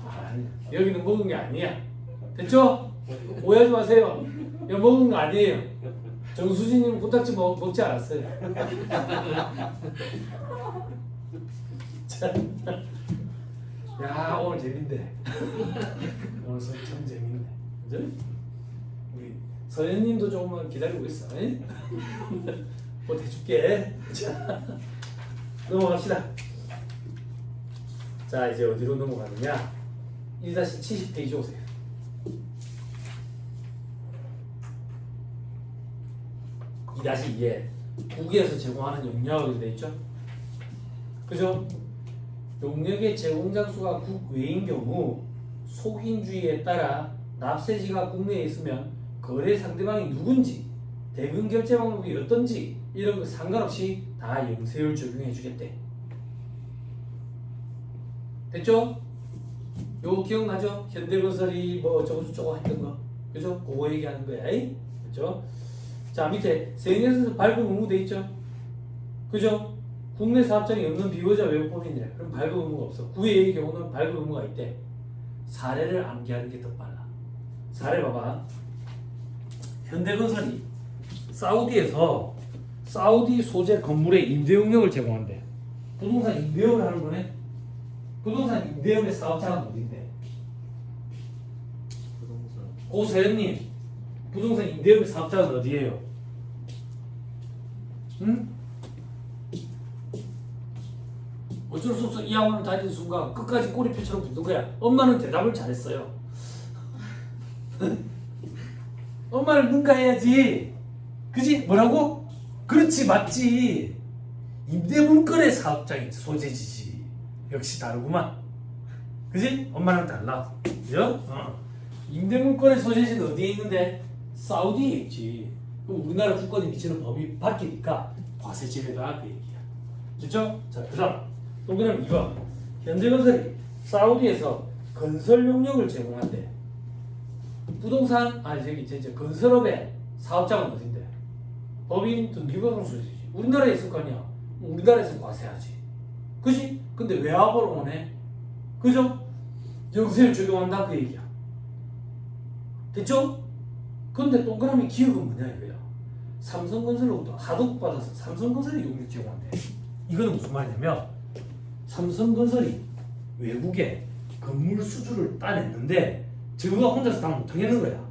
아니, 여기는 먹은 게 아니야. 됐죠? 오해하지 마세요. 이거 먹은 거 아니에요. 정수진님 코딱지 먹지 않았어요. 자, 야 오늘 재밌네. 오늘 수업 참 재밌네. 그죠? 우리 서현님도 조금만 기다리고 있어. 뭐 해줄게. 자, 넘어갑시다. 자, 이제 어디로 넘어가느냐? 1-70페이지 오세요. 다시 2에 국에서 제공하는 용역이 돼 있죠. 그죠? 용역의 제공 장소가 국외인 경우 속인주의에 따라 납세지가 국내에 있으면 거래 상대방이 누군지 대금 결제 방법이 어떤지 이런 거 상관없이 다 영세율 적용해 주겠대. 됐죠? 요거 기억나죠? 현대건설이 뭐 어쩌고저쩌고 했던 거. 그죠? 그거 얘기하는 거야. 그죠? 자, 밑에 세계에서 발급 의무 돼 있죠? 그죠? 국내 사업장이 없는 비거자 외국법인이래. 그럼 발급 의무가 없어. 구의 경우는 발급 의무가 있대. 사례를 암기하는 게 더 빨라. 사례 봐봐. 현대건설이 사우디에서 사우디 소재 건물의 임대 용역을 제공한대. 부동산 임대업을 하는 거네. 부동산 임대업의 사업자가 어딘데? 부동산. 고세연님, 부동산 임대업의 사업자가 어디예요? 응? 어쩔 수 없어. 이 학원을 다니는 순간 끝까지 꼬리표처럼 붙는 거야. 엄마는 대답을 잘했어요. 엄마를 능가해야지. 그지? 뭐라고? 그렇지, 맞지. 임대물건의 사업장이 소재지지. 역시 다르구만. 그지? 엄마랑 달라. 그죠? 임대물건의 소재지는 어디에 있는데? 사우디에 있지. 그럼 우리나라 주권이 미치는 법이 바뀌니까 과세 제외다 그 얘기야. 됐죠? 자, 그 다음 동그라미 2번. 현대건설이 사우디에서 건설 용역을 제공한대. 부동산, 저기 건설업의 사업장은 어딘데? 법인 등기부등본 소재지. 우리나라에 있을 거 아니야. 우리나라에서 과세하지. 그지? 근데 외화보로 오네. 그죠? 영세율 적용한다 그 얘기야. 됐죠? 근데 동그라미 기억은 뭐냐 이거야. 삼성건설로부터 하도급 받아서 삼성건설이 용역 제공한대. 이거는 무슨 말이냐면 삼성건설이 외국에 건물 수주를 따냈는데 저거가 혼자서 다 못하겠는 거야.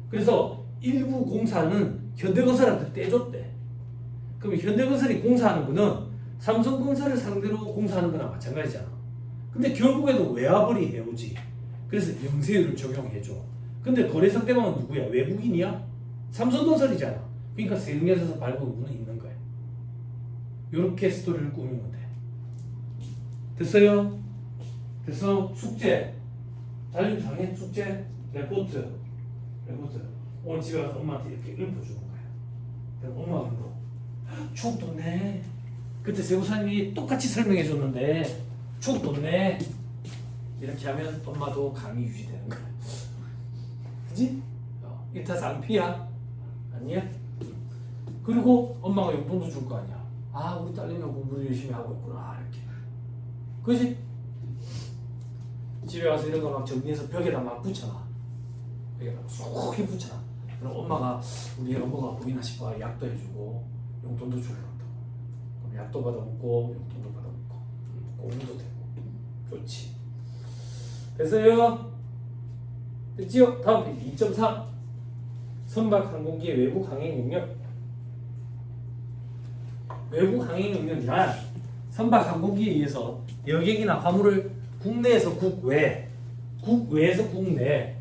그래서 일부 공사는 현대건설한테 떼줬대. 그럼 현대건설이 공사하는 거는 삼성건설을 상대로 공사하는 거나 마찬가지잖아. 근데 결국에는 외화벌이 해오지. 그래서 영세율을 적용해줘. 근데 거래 상대방은 누구야? 외국인이야? 삼성건설이잖아. 그러니까 세금계산서 발급 의무는 있는 거야. 요렇게 스토리를 꾸미면 돼. 됐어요? 됐어? 숙제. 자율 당해 숙제. 레포트. 오늘 집에 가서 엄마한테 이렇게 읊어주는 거야. 그럼 엄마가 그거 추억 돋네. 그때 세우사님이 똑같이 설명해 줬는데 추억 돋네. 이렇게 하면 엄마도 감이 유지되는 거야. 그지? 일타쌍피야? 아니야? 그리고 엄마가 용돈도 줄 거 아니야. 아 우리 딸내미가 공부를 열심히 하고 있구나 이렇게. 그지? 집에 가서 이런 거 막 정리해서 벽에다 막 붙여놔. 벽에다 쏙히 붙여놔. 그럼 엄마가 우리 엄마가 보이나 싶어 약도 해주고 용돈도 주고 그런다고. 그럼 약도 받아먹고 용돈도 받아먹고 공부도 되고 좋지. 됐어요? 됐지요? 다음 페이지 2.3 선박 항공기의 외국 항행 능력. 외국 항행 능력이란 선박 항공기에 의해서 여객이나 화물을 국내에서 국외, 국외에서 국내,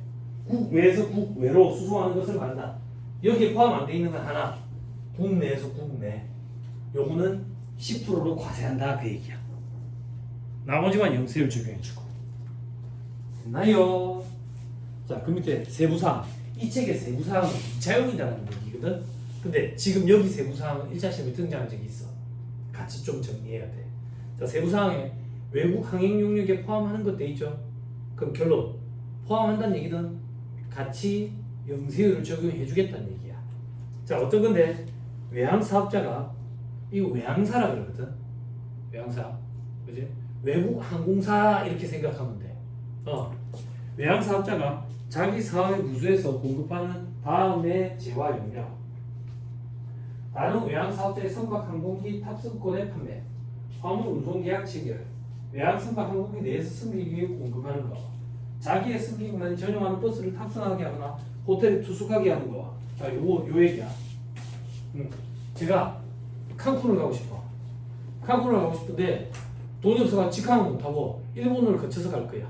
국외에서 국외로 수송하는 것을 말한다. 여기에 포함 안 돼 있는 건 하나, 국내에서 국내. 요거는 10%로 과세한다 그 얘기야. 나머지만 영세율 적용해주고. 됐나요? 자, 그 밑에 세부사항. 이 책의 세부사항은 2차용이라는 얘기거든. 근데 지금 여기 세부사항은 1차 시험에 등장한 적이 있어. 같이 좀 정리해야 돼. 자, 세부사항에 외국 항행 용역에 포함하는 것 돼 있죠. 그럼 결론 포함한다는 얘기는 같이 영세율을 적용해 주겠다는 얘기야. 자, 어떤 건데 외항 사업자가 이거 외항사라 그러거든. 외항사, 그지? 외국 항공사 이렇게 생각하면 돼. 외항 사업자가 자기 사업의 부수에서 공급하는 다음의 재화 용역. 다른 외항 사업자의 선박 항공기 탑승권의 판매, 화물 운송 계약 체결, 외항 선박 항공기 내에서 승객 위해 공급하는 것, 자기의 승객만이 전용하는 버스를 탑승하게 하거나 호텔에 투숙하게 하는 거. 자, 요 얘기야. 제가 칸쿤을 가고 싶어. 칸쿤을 가고 싶은데 돈이 없어서 직항을 못 타고 일본을 거쳐서 갈 거야.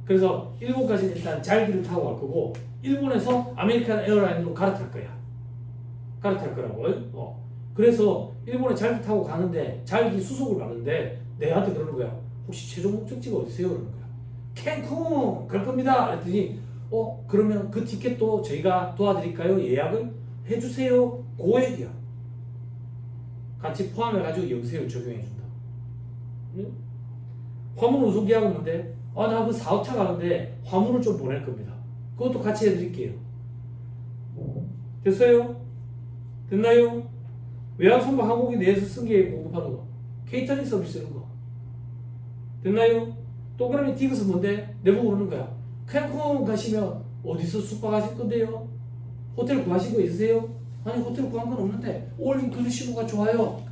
그래서 일본까지 일단 잘기를 타고 갈 거고 일본에서 아메리칸 에어라인으로 갈아탈 거야. 갈아탈 거라고. 그래서 일본에 잘기 타고 가는데 잘기 수속을 가는데 내한테 그러는 거야. 혹시 최종 목적지가 어디세요? 그러는 거야. 캔쿤 갈 겁니다. 그랬더니 그러면 그 티켓도 저희가 도와드릴까요? 예약을 해주세요. 그 얘기야. 같이 포함해가지고 영세율 적용해준다. 응? 화물 운송 계약은 뭔데? 나 그 사업차 가는데 화물을 좀 보낼 겁니다. 그것도 같이 해드릴게요. 됐어요? 됐나요? 외항 선박 항공기 내에서 승객에 공급하는 거. 케이터링 서비스 이런 거. 됐나요? 동그라미 디귿은 뭔데? 내보고 그러는 거야. 캔쿤 가시면 어디서 숙박하실 건데요? 호텔 구하신 거 있으세요? 아니 호텔 구한 건 없는데 올 인클루시브가 좋아요.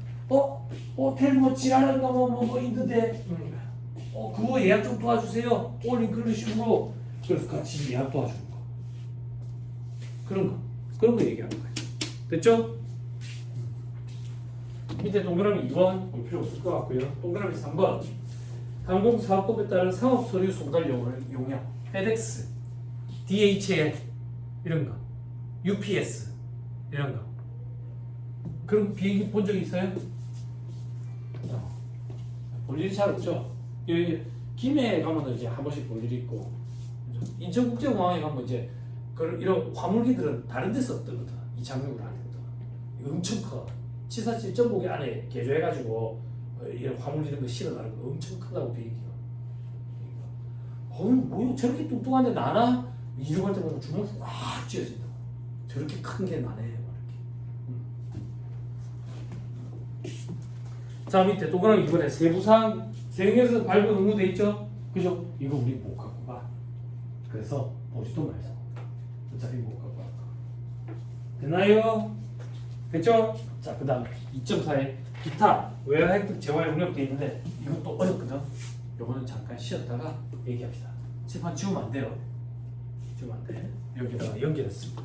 호텔 뭐 지랄하는 거 뭐 있는데 그거 예약 좀 도와주세요. 올 인클루시브로. 그래서 같이 예약 도와주는 거. 그런 거 얘기하는 거야. 됐죠? 밑에 동그라미 2번 볼 필요 없을 것 같고요. 동그라미 3번 항공사업법에 따른 상업서류 송달 용역 FedEx, DHL 이런 거, UPS 이런 거. 그런 비행기 본 적 있어요? 볼 일이 잘 없죠. 여기 김해에 가면 이제 한 번씩 볼 일이 있고 인천국제공항에 가면 이제 이런 화물기들은 다른 데서 뜨거든. 이착륙을 하거든. 엄청 커. 747.5개 안에 개조해가지고 이런 화물 이런 거 실어나는 거 엄청 크다고 비행기가. 뭐 저렇게 뚱뚱한데 나나? 이륙할 때마다 주먹이 꽉 쥐어진다. 저렇게 큰 게 나네. 자 밑에 동그라미 이번에 세부상 세경에서 밟은 의무돼 있죠? 그죠? 이거 우리 못 갖고 가. 그래서 보지도 말자. 어차피 못 갖고 갈까. 됐나요? 됐죠? 자 그 다음에 2.4에 기타 외화 획득 재활 능력돼 있는데 이것도 어렵거든. 요거는 잠깐 쉬었다가 얘기합시다. 칠판 지우면 안 돼요. 지우면 안 돼. 여기다가 연결했습니다.